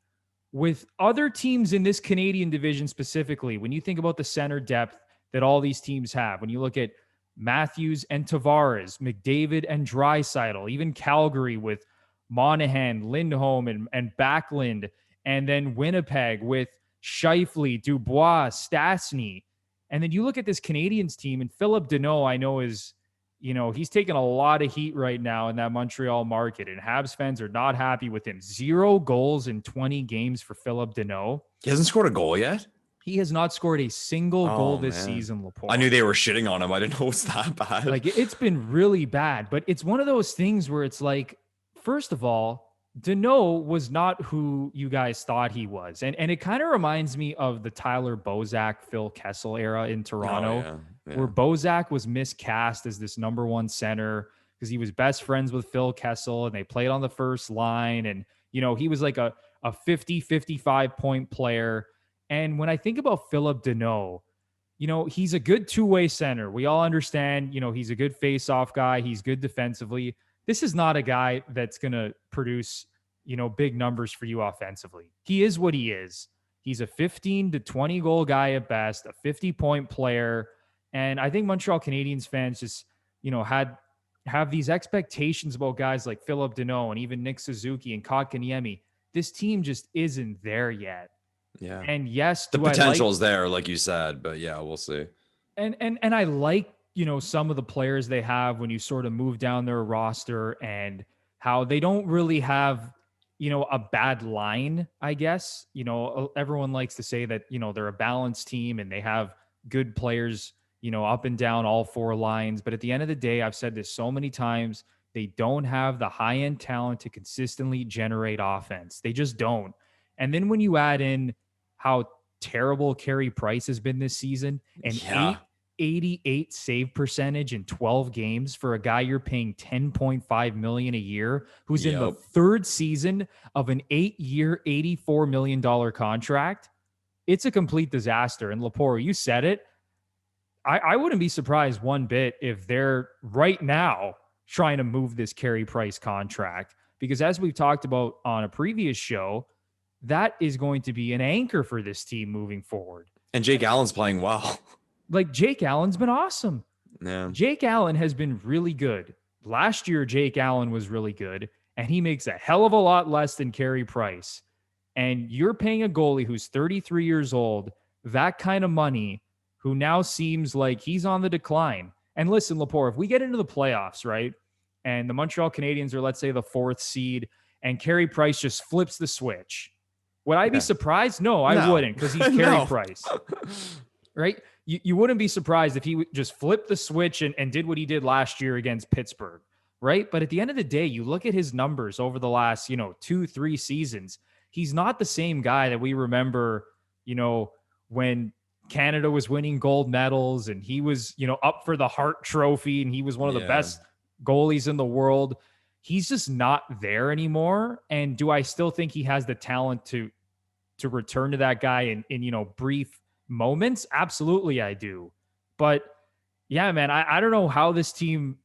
with other teams in this Canadian division specifically? When you think about the center depth that all these teams have, when you look at Matthews and Tavares, McDavid and Draisaitl, even Calgary with Monahan, Lindholm, and Backlund, and then Winnipeg with Scheifele, Dubois, Stastny. And then you look at this Canadiens team, and Philip Deneau, I know is, he's taking a lot of heat right now in that Montreal market, and Habs fans are not happy with him. 0 goals in 20 games for Philip Deneau. He hasn't scored a goal yet? He has not scored a single goal this season, Lepore. I knew they were shitting on him. I didn't know it's that bad. Like, it's been really bad, but it's one of those things where it's like, first of all, Deneau was not who you guys thought he was. And it kind of reminds me of the Tyler Bozak, Phil Kessel era in Toronto, where Bozak was miscast as this number 1 center because he was best friends with Phil Kessel and they played on the first line. And, he was like a 50, 55 point player. And when I think about Philip Deneau, he's a good two-way center. We all understand, he's a good face-off guy. He's good defensively. This is not a guy that's going to produce, big numbers for you offensively. He is what he is. He's a 15 to 20 goal guy at best, a 50-point player. And I think Montreal Canadiens fans just, have these expectations about guys like Philip Deneau and even Nick Suzuki and Kotkaniemi. This team just isn't there yet. Yeah. And yes, the potential is there, like you said, but yeah, we'll see. And I like, some of the players they have when you sort of move down their roster and how they don't really have, a bad line, I guess. Everyone likes to say that, they're a balanced team and they have good players, up and down all 4 lines. But at the end of the day, I've said this so many times, they don't have the high-end talent to consistently generate offense. They just don't. And then when you add in how terrible Carey Price has been this season, and 88 save percentage in 12 games for a guy you're paying $10.5 million a year, who's in the 3rd season of an 8-year, $84 million contract. It's a complete disaster. And Lepore, you said it. I wouldn't be surprised one bit if they're right now trying to move this Carey Price contract, because as we've talked about on a previous show, that is going to be an anchor for this team moving forward. And Jake Allen's playing well. Like, Jake Allen's been awesome. Yeah. Jake Allen has been really good. Last year, Jake Allen was really good, and he makes a hell of a lot less than Carey Price. And you're paying a goalie who's 33 years old that kind of money, who now seems like he's on the decline. And listen, Lepore, if we get into the playoffs, right, and the Montreal Canadiens are, let's say, the 4th seed, and Carey Price just flips the switch, would I be surprised? No, I wouldn't, because he's Carey Price, right? You wouldn't be surprised if he just flipped the switch and did what he did last year against Pittsburgh, right? But at the end of the day, you look at his numbers over the last, 2-3 seasons. He's not the same guy that we remember, when Canada was winning gold medals and he was, up for the Hart Trophy and he was one of the best goalies in the world. He's just not there anymore. And do I still think he has the talent to return to that guy in brief moments? Absolutely, I do. But yeah, man, I don't know how this team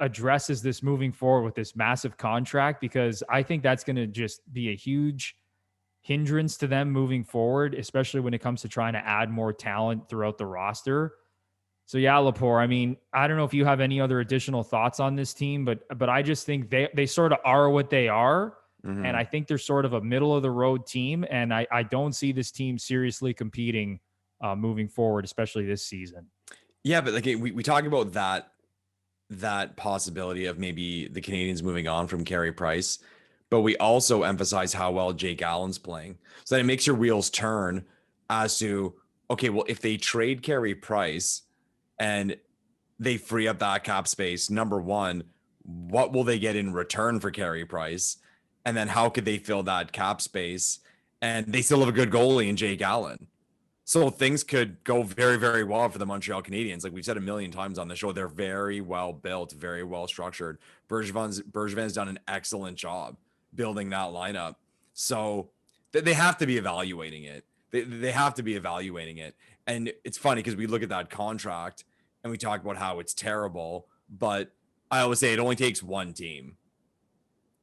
addresses this moving forward with this massive contract, because I think that's going to just be a huge hindrance to them moving forward, especially when it comes to trying to add more talent throughout the roster. So yeah, Lepore, I mean, I don't know if you have any other additional thoughts on this team, but I just think they sort of are what they are. Mm-hmm. And I think they're sort of a middle of the road team. And I don't see this team seriously competing moving forward, especially this season. Yeah, but like we talk about that possibility of maybe the Canadiens moving on from Carey Price, but we also emphasize how well Jake Allen's playing. So that it makes your wheels turn as to, okay, well, if they trade Carey Price and they free up that cap space, number one, what will they get in return for Carey Price? And then how could they fill that cap space? And they still have a good goalie in Jake Allen. So things could go very, very well for the Montreal Canadiens. Like we've said a million times on the show, they're very well built, very well structured. Bergevin's done an excellent job building that lineup. So they have to be evaluating it. They have to be evaluating it. And it's funny because we look at that contract and we talk about how it's terrible, but I always say it only takes one team.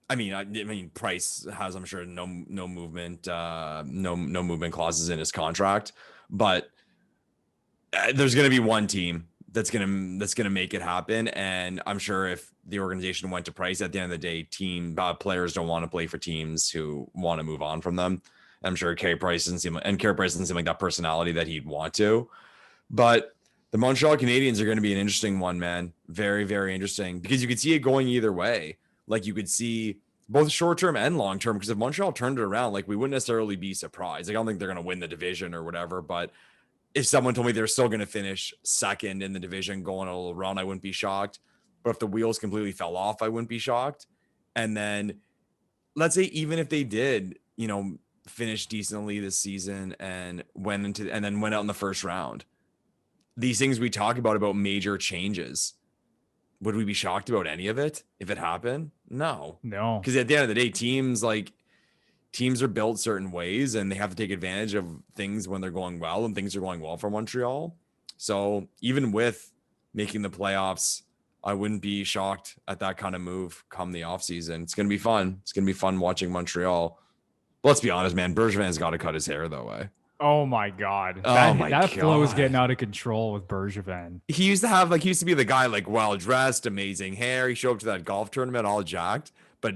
I mean, Price has, I'm sure, no movement, no movement clauses in his contract, but there's going to be one team that's going to make it happen. And I'm sure if the organization went to Price at the end of the day, players don't want to play for teams who want to move on from them. I'm sure Carey Price doesn't seem like that personality that he'd want to, but the Montreal Canadiens are going to be an interesting one, man. Very, very interesting because you could see it going either way. Like you could see both short-term and long-term, because if Montreal turned it around, like we wouldn't necessarily be surprised. Like, I don't think they're going to win the division or whatever, but if someone told me they're still going to finish second in the division going a little run, I wouldn't be shocked. But if the wheels completely fell off, I wouldn't be shocked. And then let's say even if they did, finish decently this season and then went out in the first round, these things we talk about major changes, would we be shocked about any of it if it happened? No. Because at the end of the day, teams are built certain ways and they have to take advantage of things when they're going well, and things are going well for Montreal. So even with making the playoffs, I wouldn't be shocked at that kind of move come the offseason. It's going to be fun. It's going to be fun watching Montreal. But let's be honest, man. Bergevin's got to cut his hair that way. Oh my God. That flow is getting out of control with Bergevin. He used to be the guy, well dressed, amazing hair. He showed up to that golf tournament all jacked. But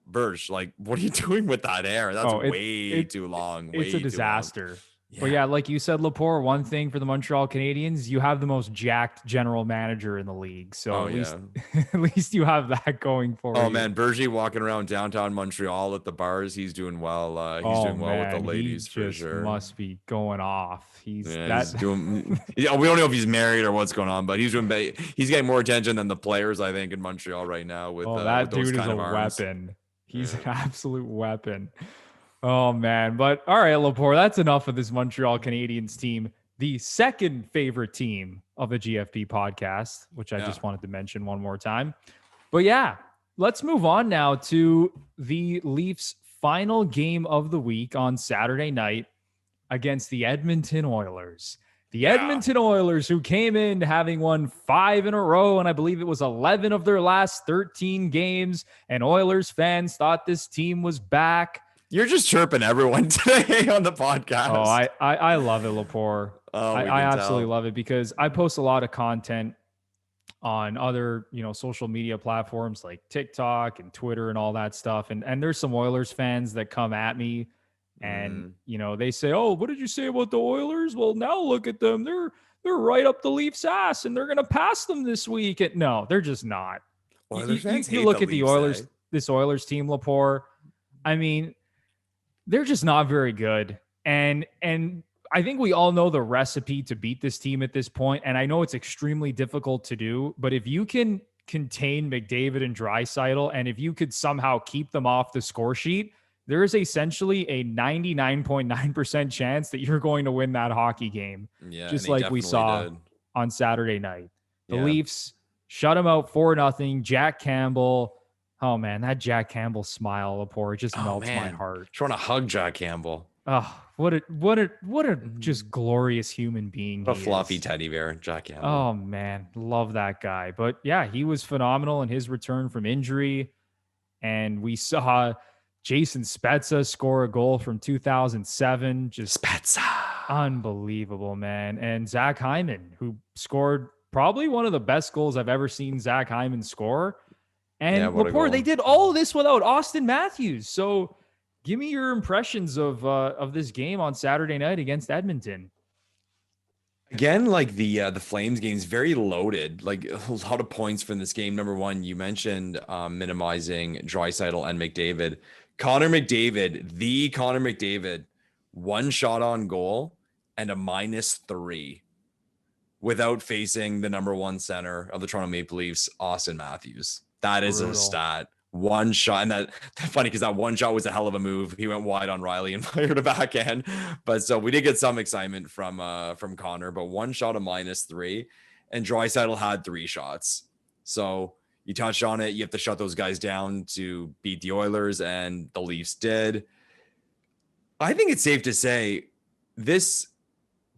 Berge, what are you doing with that hair? That's way too long. It's a disaster. Yeah. But yeah, like you said, Lepore, one thing for the Montreal Canadiens, you have the most jacked general manager in the league. So at least you have that going for you. Oh man, Bergie walking around downtown Montreal at the bars, he's doing well. He's doing well with the ladies for sure. Must be going off. He's doing. We don't know if he's married or what's going on, but he's getting more attention than the players, I think, in Montreal right now. That dude is a weapon. He's an absolute weapon. Oh, man. But all right, Lepore, that's enough of this Montreal Canadiens team, the second favorite team of the GFP podcast, which I just wanted to mention one more time. But yeah, let's move on now to the Leafs' final game of the week on Saturday night against the Edmonton Oilers. The Edmonton Oilers, who came in having won 5 in a row, and I believe it was 11 of their last 13 games, and Oilers fans thought this team was back. You're just chirping everyone today on the podcast. Oh, I love it, Lepore. I absolutely love it because I post a lot of content on other, social media platforms like TikTok and Twitter and all that stuff. And there's some Oilers fans that come at me and, they say, "Oh, what did you say about the Oilers? Well, now look at them. They're right up the Leafs' ass and they're going to pass them this week." No, they're just not. You look at the Oilers, this Oilers team, Lepore. I mean, they're just not very good. And I think we all know the recipe to beat this team at this point. And I know it's extremely difficult to do, but if you can contain McDavid and Draisaitl, and if you could somehow keep them off the score sheet, there is essentially a 99.9% chance that you're going to win that hockey game. Yeah, just like we saw on Saturday night. The Leafs shut them out 4-0. Jack Campbell. Oh man, that Jack Campbell smile, Lepore, just melts my heart. Trying to hug Jack Campbell. Oh, what a just glorious human being. A fluffy teddy bear, Jack Campbell. Oh man, love that guy. But yeah, he was phenomenal in his return from injury. And we saw Jason Spezza score a goal from 2007. Just Spezza. Unbelievable, man. And Zach Hyman, who scored probably one of the best goals I've ever seen Zach Hyman score. And Lepore, they did all of this without Austin Matthews. So give me your impressions of this game on Saturday night against Edmonton. Again, the Flames game is very loaded. A lot of points from this game. Number one, you mentioned minimizing Draisaitl and McDavid. Connor McDavid, one shot on goal and a -3 without facing the number one center of the Toronto Maple Leafs, Austin Matthews. That is a stat. One shot, and that's funny because that one shot was a hell of a move. He went wide on Riley and fired a backhand. But so we did get some excitement from Connor, but one shot, a -3, and Draisaitl had 3 shots. So you touched on it. You have to shut those guys down to beat the Oilers, and the Leafs did. I think it's safe to say this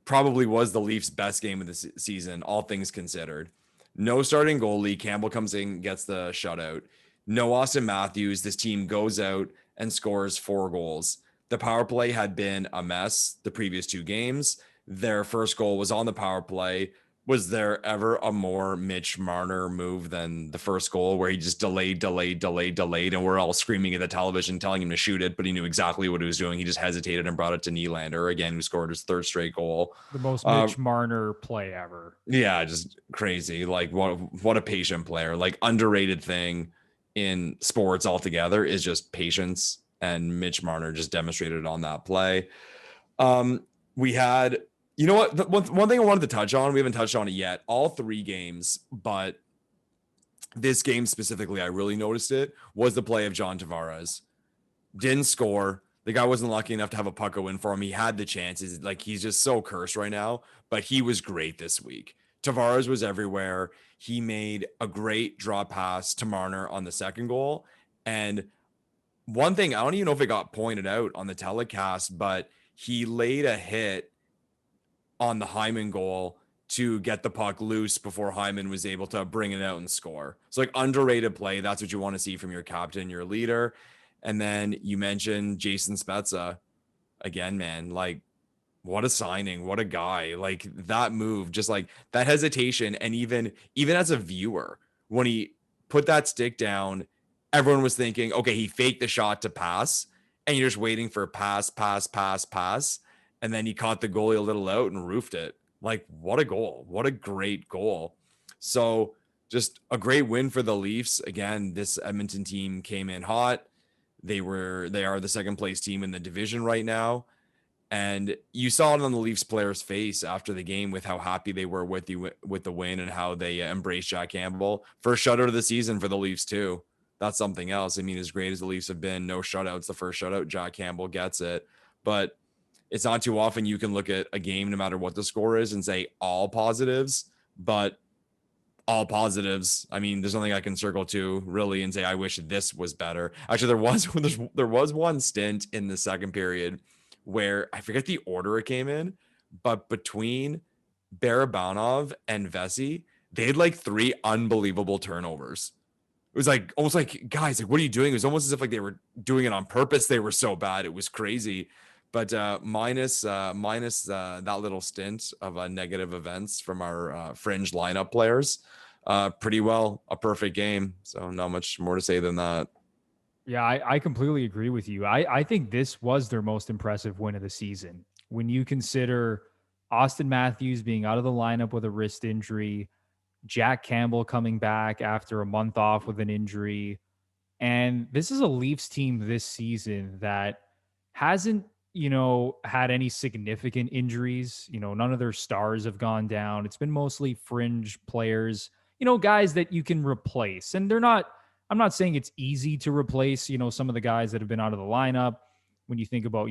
probably was the Leafs' best game of the season, all things considered. No starting goalie. Campbell comes in, gets the shutout. No Austin Matthews. This team goes out and scores 4 goals. The power play had been a mess the previous 2 games. Their first goal was on the power play. Was there ever a more Mitch Marner move than the first goal where he just delayed, and we're all screaming at the television telling him to shoot it, but he knew exactly what he was doing. He just hesitated and brought it to Nylander, again, who scored his 3rd straight goal. The most Mitch Marner play ever. Yeah, just crazy. Like, what a patient player. Like, underrated thing in sports altogether is just patience, and Mitch Marner just demonstrated it on that play. We had... You know what? One thing I wanted to touch on, we haven't touched on it yet, all 3 games, but this game specifically, I really noticed it, was the play of John Tavares. Didn't score. The guy wasn't lucky enough to have a puck go in for him. He had the chances. Like, he's just so cursed right now, but he was great this week. Tavares was everywhere. He made a great draw pass to Marner on the 2nd goal. And one thing, I don't even know if it got pointed out on the telecast, but he laid a hit on the Hyman goal to get the puck loose before Hyman was able to bring it out and score. So, like, underrated play. That's what you want to see from your captain, your leader. And then you mentioned Jason Spezza again, man. Like, what a signing, what a guy. Like, that move, just like that hesitation. And even as a viewer, when he put that stick down, everyone was thinking, okay, he faked the shot to pass, and you're just waiting for pass. And then he caught the goalie a little out and roofed it. Like, what a goal. What a great goal. So just a great win for the Leafs. Again, this Edmonton team came in hot. They are the 2nd place team in the division right now. And you saw it on the Leafs players' face after the game with how happy they were with the win and how they embraced Jack Campbell. First shutout of the season for the Leafs too. That's something else. I mean, as great as the Leafs have been, no shutouts. The first shutout, Jack Campbell gets it. But it's not too often you can look at a game, no matter what the score is, and say all positives, but all positives. I mean, there's nothing I can circle to really and say, I wish this was better. Actually, there was one stint in the 2nd period where I forget the order it came in, but between Barabanov and Vesey, they had like 3 unbelievable turnovers. It was like, almost like, guys, like, what are you doing? It was almost as if like they were doing it on purpose. They were so bad. It was crazy. But minus that little stint of negative events from our fringe lineup players, pretty well a perfect game. So not much more to say than that. Yeah, I completely agree with you. I think this was their most impressive win of the season. When you consider Austin Matthews being out of the lineup with a wrist injury, Jack Campbell coming back after a month off with an injury, and this is a Leafs team this season that hasn't had any significant injuries. None of their stars have gone down. It's been mostly fringe players, guys that you can replace. And I'm not saying it's easy to replace, some of the guys that have been out of the lineup. When you think about,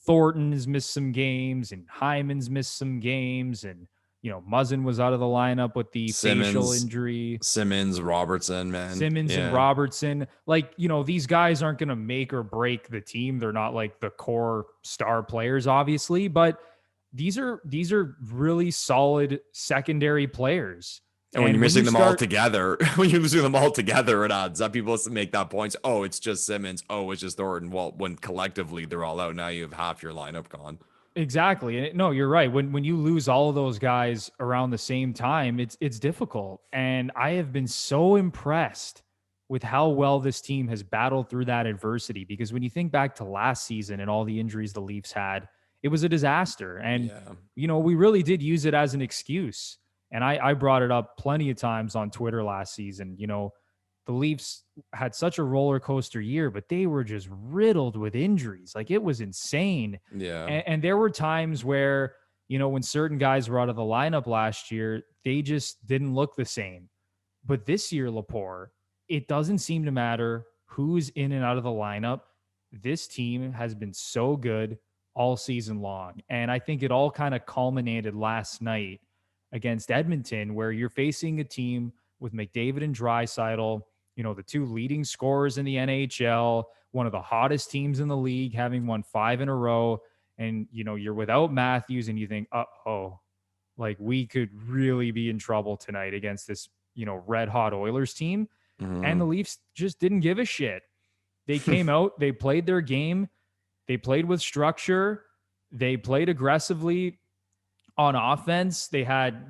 Thornton has missed some games and Hyman's missed some games, and Muzzin was out of the lineup with the facial injury. Simmons, Robertson, man. And Robertson. Like, these guys aren't going to make or break the team. They're not like the core star players, obviously, but these are really solid secondary players. And when you're missing them all together, when you're losing them all together, it adds up. People make that point. Oh, it's just Simmons. Oh, it's just Thornton. Well, when collectively they're all out, now you have half your lineup gone. Exactly. And no, you're right. When you lose all of those guys around the same time, it's difficult. And I have been so impressed with how well this team has battled through that adversity, because when you think back to last season and all the injuries the Leafs had, it was a disaster. And, we really did use it as an excuse. And I brought it up plenty of times on Twitter last season. the Leafs had such a roller coaster year, but they were just riddled with injuries. Like, it was insane. Yeah. And there were times where, when certain guys were out of the lineup last year, they just didn't look the same. But this year, Lepore, it doesn't seem to matter who's in and out of the lineup. This team has been so good all season long. And I think it all kind of culminated last night against Edmonton, where you're facing a team with McDavid and Draisaitl, the two leading scorers in the NHL, one of the hottest teams in the league, having won 5 in a row. And, you're without Matthews, and you think, like, we could really be in trouble tonight against this, red hot Oilers team. Mm-hmm. And the Leafs just didn't give a shit. They came out, they played their game. They played with structure. They played aggressively on offense. They had,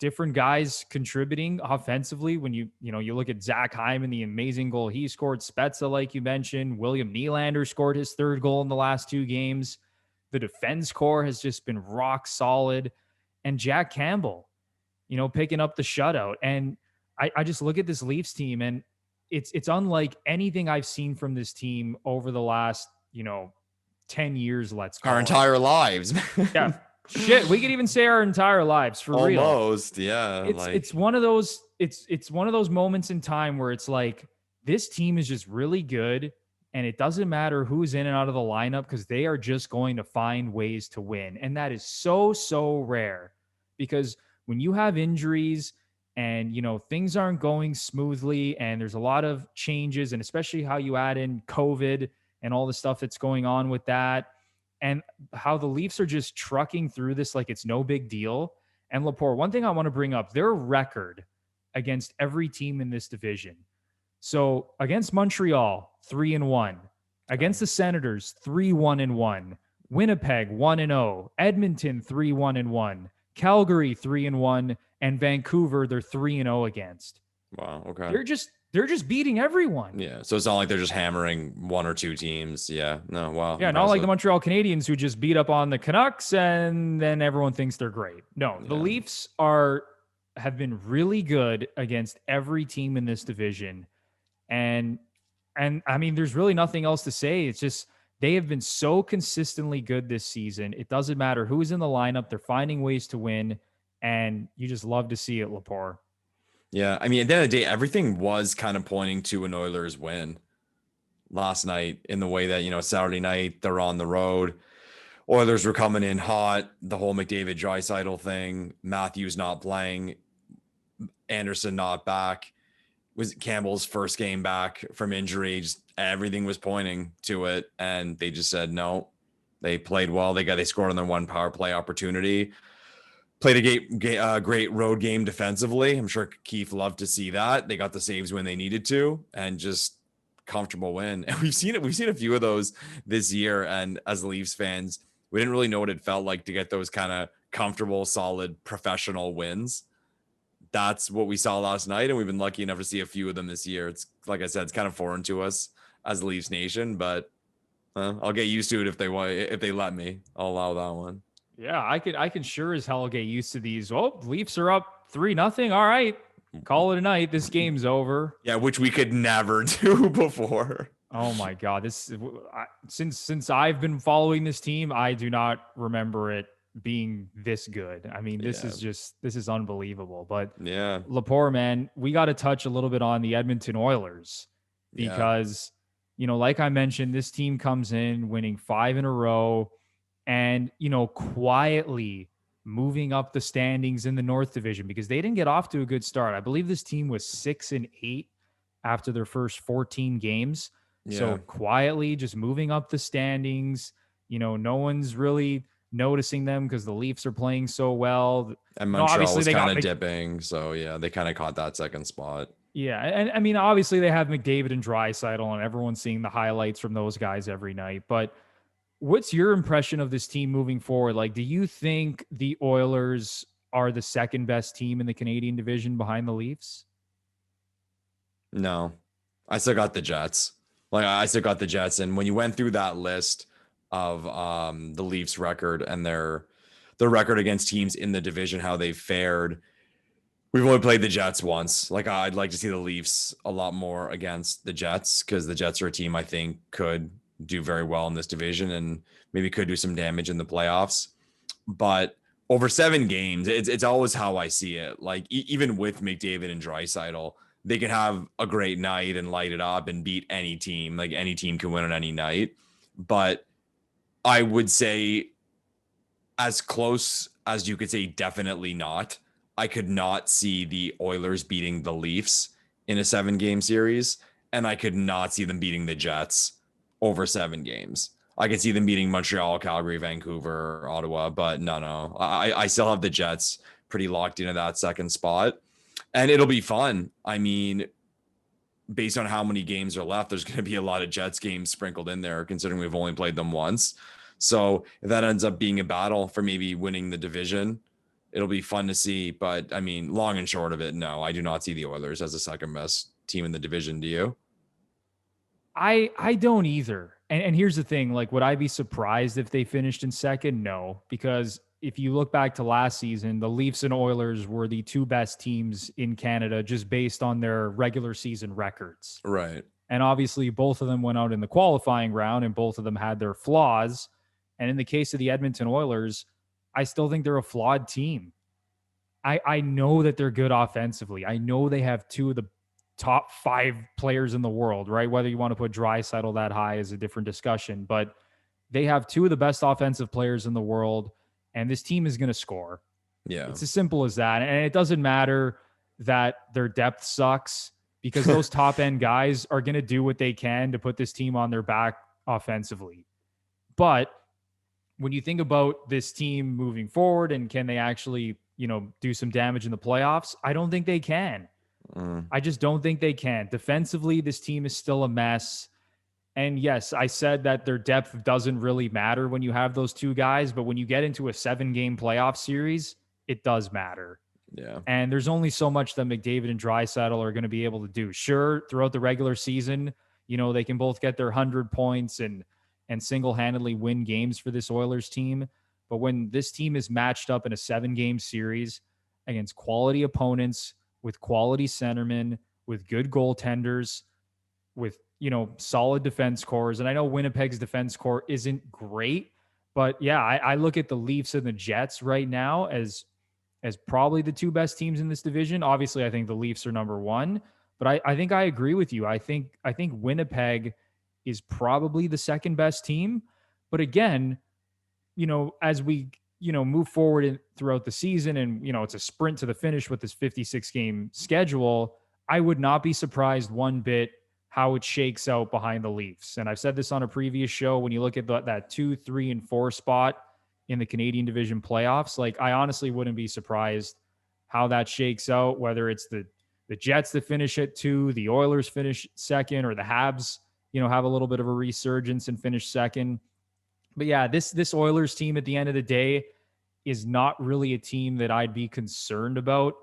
different guys contributing offensively. When you look at Zach Hyman, the amazing goal he scored, Spezza, like you mentioned, William Nylander scored his 3rd goal in the last 2 games. The defense core has just been rock solid. And Jack Campbell, picking up the shutout. And I just look at this Leafs team, and it's unlike anything I've seen from this team over the last, 10 years, let's call our it. Entire lives. Yeah. Shit, we could even say our entire lives, for real. Almost, yeah. It's one of those it's one of those moments in time where it's like, this team is just really good, and it doesn't matter who's in and out of the lineup, because they are just going to find ways to win. And that is so rare, because when you have injuries and, things aren't going smoothly and there's a lot of changes, and especially how you add in COVID and all the stuff that's going on with that, and how the Leafs are just trucking through this like it's no big deal. And Lepore, one thing I want to bring up, their record against every team in this division. So against Montreal, 3-1. Against the Senators, 3-1-1. Winnipeg, 1-0. Edmonton, 3-1-1. Calgary, 3-1. And Vancouver, they're 3-0 against. Wow. Okay. They're just beating everyone. Yeah. So it's not like they're just hammering 1 or 2 teams. Yeah. No. Wow. Yeah. Impressive. Not like the Montreal Canadiens, who just beat up on the Canucks and then everyone thinks they're great. No, the Leafs have been really good against every team in this division. And I mean, there's really nothing else to say. It's just, they have been so consistently good this season. It doesn't matter who's in the lineup. They're finding ways to win, and you just love to see it, Lepore. Yeah, I mean, at the end of the day, everything was kind of pointing to an Oilers win last night, in the way that, Saturday night, they're on the road. Oilers were coming in hot. The whole McDavid Draisaitl thing, Matthews not playing, Anderson not back, was Campbell's first game back from injury. Just everything was pointing to it, and they just said no. They played well. They scored on their 1 power play opportunity. Played a great road game defensively. I'm sure Keefe loved to see that. They got the saves when they needed to, and just comfortable win. And we've seen a few of those this year. And as Leafs fans, we didn't really know what it felt like to get those kind of comfortable, solid, professional wins. That's what we saw last night, and we've been lucky enough to see a few of them this year. It's, like I said, it's kind of foreign to us as Leafs Nation, but I'll get used to it if they let me. I'll allow that one. Yeah, I could sure as hell get used to these. Oh, Leafs are up 3-0. All right, call it a night. This game's over. Yeah, which we could never do before. Oh my God, since I've been following this team, I do not remember it being this good. I mean, this is unbelievable. But yeah, Lepore, man, we got to touch a little bit on the Edmonton Oilers, because like I mentioned, this team comes in winning 5 in a row, and quietly moving up the standings in the North Division, because they didn't get off to a good start. I believe this team was 6-8 after their first 14 games. Yeah. So quietly just moving up the standings. No one's really noticing them because the Leafs are playing so well. And Montreal was kind of dipping. So yeah, they kind of caught that second spot. Yeah. And I mean, obviously they have McDavid and Draisaitl, and everyone's seeing the highlights from those guys every night. But what's your impression of this team moving forward? Like, do you think the Oilers are the second best team in the Canadian division behind the Leafs? No, I still got the Jets. And when you went through that list of the Leafs record and their record against teams in the division, how they fared, We've only played the Jets once. Like, I'd like to see the Leafs a lot more against the Jets, because the Jets are a team I think could do very well in this division and maybe could do some damage in the playoffs. But over 7 games, it's always how I see it. Like, even with McDavid and Draisaitl, they can have a great night and light it up and beat any team. Like, any team can win on any night. But I would say, as close as you could say, definitely not. I could not see the Oilers beating the Leafs in a 7-game series, and I could not see them beating the Jets over 7 games. I could see them beating Montreal, Calgary, Vancouver, Ottawa, but no. I still have the Jets pretty locked into that second spot, and it'll be fun. I mean, based on how many games are left, there's going to be a lot of Jets games sprinkled in there, considering we've only played them once. So if that ends up being a battle for maybe winning the division, it'll be fun to see. But I mean, long and short of it, no, I do not see the Oilers as the second best team in the division. Do you? I don't either. And here's the thing, like, would I be surprised if they finished in second? No, because if you look back to last season, the Leafs and Oilers were the 2 best teams in Canada just based on their regular season records. Right. And obviously both of them went out in the qualifying round and both of them had their flaws. And in the case of the Edmonton Oilers, I still think they're a flawed team. I know that they're good offensively. I know they have 2 of the top 5 players in the world, right? Whether you want to put Draisaitl that high is a different discussion, but they have 2 of the best offensive players in the world, and this team is going to score. Yeah. It's as simple as that. And it doesn't matter that their depth sucks, because those top end guys are going to do what they can to put this team on their back offensively. But when you think about this team moving forward and can they actually, do some damage in the playoffs, I don't think they can. I just don't think they can. Defensively, this team is still a mess. And yes, I said that their depth doesn't really matter when you have those 2 guys, but when you get into a 7-game playoff series, it does matter. Yeah. And there's only so much that McDavid and Draisaitl are going to be able to do. Sure, throughout the regular season, they can both get their 100 points and single-handedly win games for this Oilers team. But when this team is matched up in a 7-game series against quality opponents, with quality centermen, with good goaltenders, with, solid defense cores. And I know Winnipeg's defense core isn't great, but yeah, I look at the Leafs and the Jets right now as probably the 2 best teams in this division. Obviously, I think the Leafs are number 1, but I think I agree with you. I think Winnipeg is probably the second best team. But again, as we, move forward throughout the season and, it's a sprint to the finish with this 56-game schedule, I would not be surprised one bit how it shakes out behind the Leafs. And I've said this on a previous show, when you look at that 2, 3, and 4 spot in the Canadian division playoffs, like, I honestly wouldn't be surprised how that shakes out, whether it's the Jets that finish at 2, the Oilers finish second, or the Habs, have a little bit of a resurgence and finish second. But yeah, this Oilers team at the end of the day is not really a team that I'd be concerned about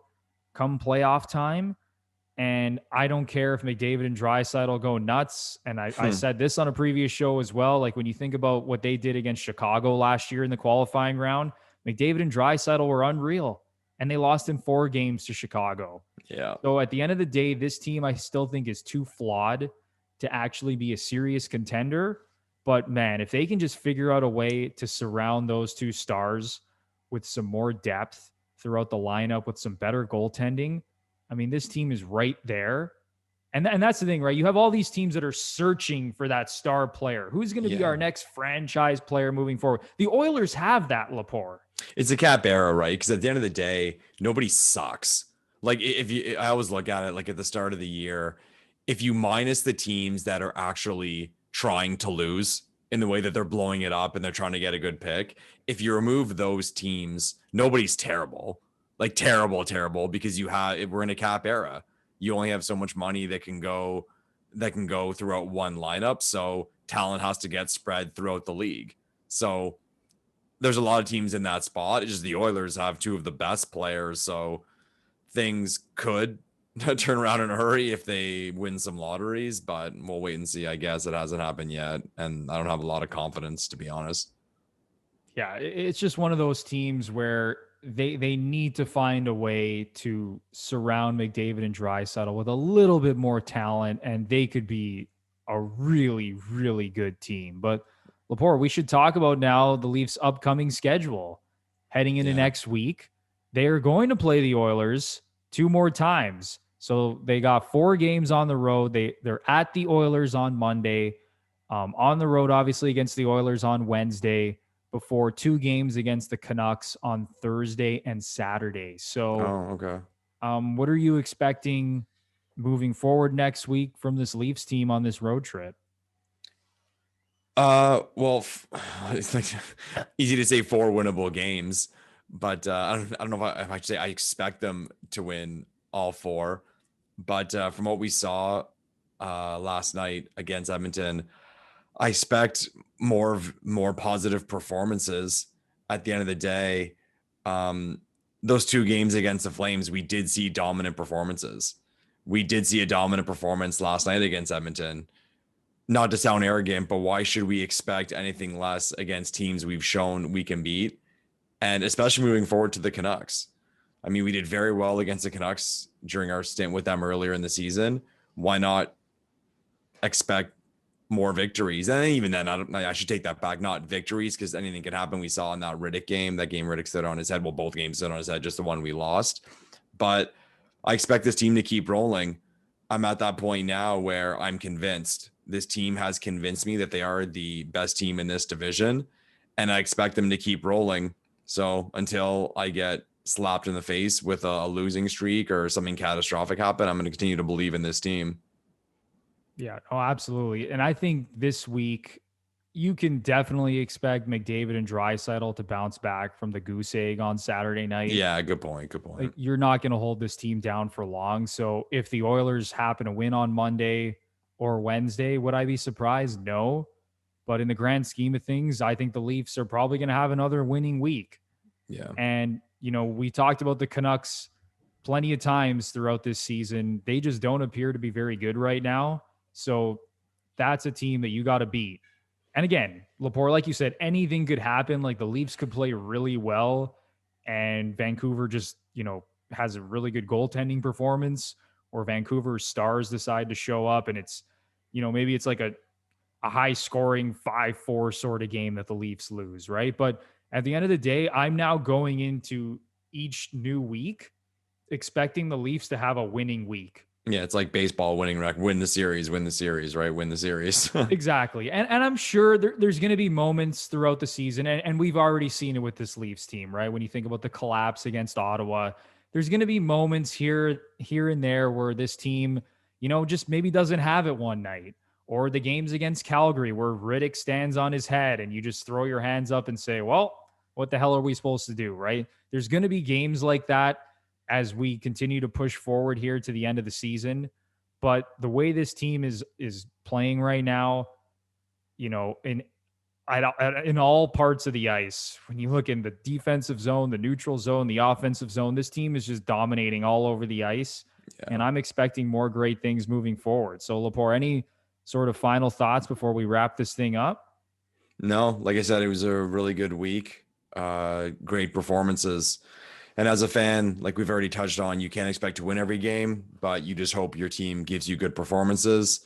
come playoff time. And I don't care if McDavid and Draisaitl go nuts. And I said this on a previous show as well. Like, when you think about what they did against Chicago last year in the qualifying round, McDavid and Draisaitl were unreal, and they lost in 4 games to Chicago. Yeah. So at the end of the day, this team I still think is too flawed to actually be a serious contender. But man, if they can just figure out a way to surround those 2 stars with some more depth throughout the lineup, with some better goaltending, I mean, this team is right there. And that's the thing, right? You have all these teams that are searching for that star player. Who's going to be our next franchise player moving forward? The Oilers have that, Lepore. It's a cap era, right? Because at the end of the day, nobody sucks. Like, I always look at it like at the start of the year, if you minus the teams that are actually trying to lose in the way that they're blowing it up and they're trying to get a good pick, if you remove those teams, nobody's terrible. Like, terrible, because we're in a cap era. You only have so much money that can go throughout one lineup. So talent has to get spread throughout the league. So there's a lot of teams in that spot. It's just the Oilers have 2 of the best players. So things could turn around in a hurry if they win some lotteries, but we'll wait and see. I guess it hasn't happened yet. And I don't have a lot of confidence, to be honest. Yeah, it's just one of those teams where they need to find a way to surround McDavid and Draisaitl with a little bit more talent, and they could be a really, really good team. But Lepore, we should talk about now the Leafs' upcoming schedule. Heading into next week, they are going to play the Oilers 2 more times. So they got 4 games on the road. They're at the Oilers on Monday, on the road, obviously, against the Oilers on Wednesday, before 2 games against the Canucks on Thursday and Saturday. So, what are you expecting moving forward next week from this Leafs team on this road trip? Well, it's like easy to say 4 winnable games, but I don't know if I should say I expect them to win all 4. But from what we saw last night against Edmonton, I expect more positive performances at the end of the day. Those 2 games against the Flames, we did see dominant performances. We did see a dominant performance last night against Edmonton. Not to sound arrogant, but why should we expect anything less against teams we've shown we can beat? And especially moving forward to the Canucks. I mean, we did very well against the Canucks during our stint with them earlier in the season. Why not expect more victories? And even then, I should take that back. Not victories, because anything could happen. We saw in that Riddick game. That game Riddick stood on his head. Well, both games stood on his head, just the one we lost. But I expect this team to keep rolling. I'm at that point now where I'm convinced. This team has convinced me that they are the best team in this division, and I expect them to keep rolling. So until I get slapped in the face with a losing streak or something catastrophic happen, I'm going to continue to believe in this team. Yeah, oh, absolutely. And I think this week you can definitely expect McDavid and Draisaitl to bounce back from the goose egg on Saturday night. Yeah, good point. Like, you're not going to hold this team down for long. So if the Oilers happen to win on Monday or Wednesday, would I be surprised? No. But in the grand scheme of things, I think the Leafs are probably going to have another winning week. Yeah. And, we talked about the Canucks plenty of times throughout this season. They just don't appear to be very good right now. So that's a team that you got to beat. And again, Lepore, like you said, anything could happen. Like, the Leafs could play really well and Vancouver just, has a really good goaltending performance, or Vancouver's stars decide to show up and it's, maybe it's like a high scoring 5-4 sort of game that the Leafs lose, right? But at the end of the day, I'm now going into each new week expecting the Leafs to have a winning week. Yeah, it's like baseball winning record. Win the series, right? Win the series. Exactly. And I'm sure there's going to be moments throughout the season, and we've already seen it with this Leafs team, right? When you think about the collapse against Ottawa, there's going to be moments here and there where this team, just maybe doesn't have it one night. Or the games against Calgary where Riddick stands on his head and you just throw your hands up and say, well, what the hell are we supposed to do, right? There's going to be games like that as we continue to push forward here to the end of the season. But the way this team is playing right now, in all parts of the ice, when you look in the defensive zone, the neutral zone, the offensive zone, this team is just dominating all over the ice. Yeah. And I'm expecting more great things moving forward. So, Lepore, any sort of final thoughts before we wrap this thing up? No, like I said, it was a really good week. Great performances. And as a fan, like we've already touched on, you can't expect to win every game, but you just hope your team gives you good performances.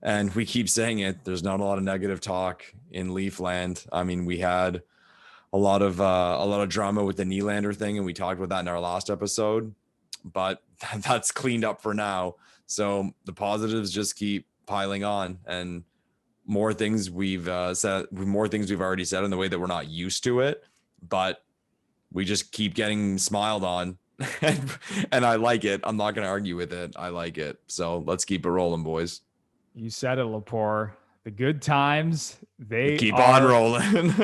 And we keep saying it, there's not a lot of negative talk in Leafland. I mean, we had a lot of drama with the Nylander thing, and we talked about that in our last episode, but that's cleaned up for now. So the positives just keep piling on, and more things we've said, more things we've already said in the way that we're not used to it, but we just keep getting smiled on. And I like it. I'm not going to argue with it. I like it. So let's keep it rolling, boys. You said it, Lepore. The good times, they keep on rolling.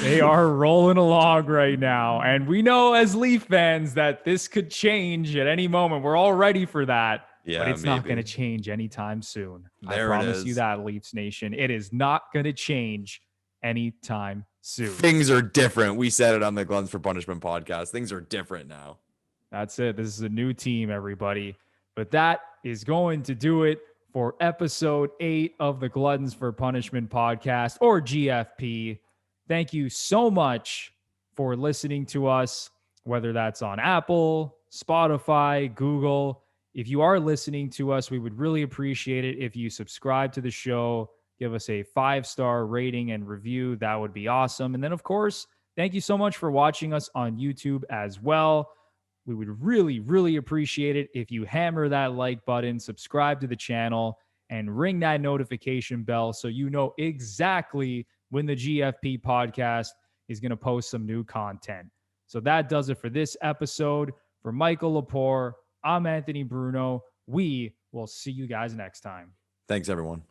They are rolling along right now. And we know as Leaf fans that this could change at any moment. We're all ready for that. Yeah, but it's not going to change anytime soon. I promise you that, Leafs Nation. It is not going to change anytime soon. Things are different. We said it on the Gluttons for Punishment podcast. Things are different now. That's it. This is a new team, everybody. But that is going to do it for episode 8 of the Gluttons for Punishment podcast, or GFP. Thank you so much for listening to us. whether that's on Apple, Spotify, Google. If you are listening to us, we would really appreciate it if you subscribe to the show, give us a 5-star rating and review. That would be awesome. And then, of course, thank you so much for watching us on YouTube as well. We would really, really appreciate it if you hammer that like button, subscribe to the channel, and ring that notification bell so you know exactly when the GFP podcast is going to post some new content. So that does it for this episode. For Michael Lepore, I'm Anthony Bruno. We will see you guys next time. Thanks, everyone.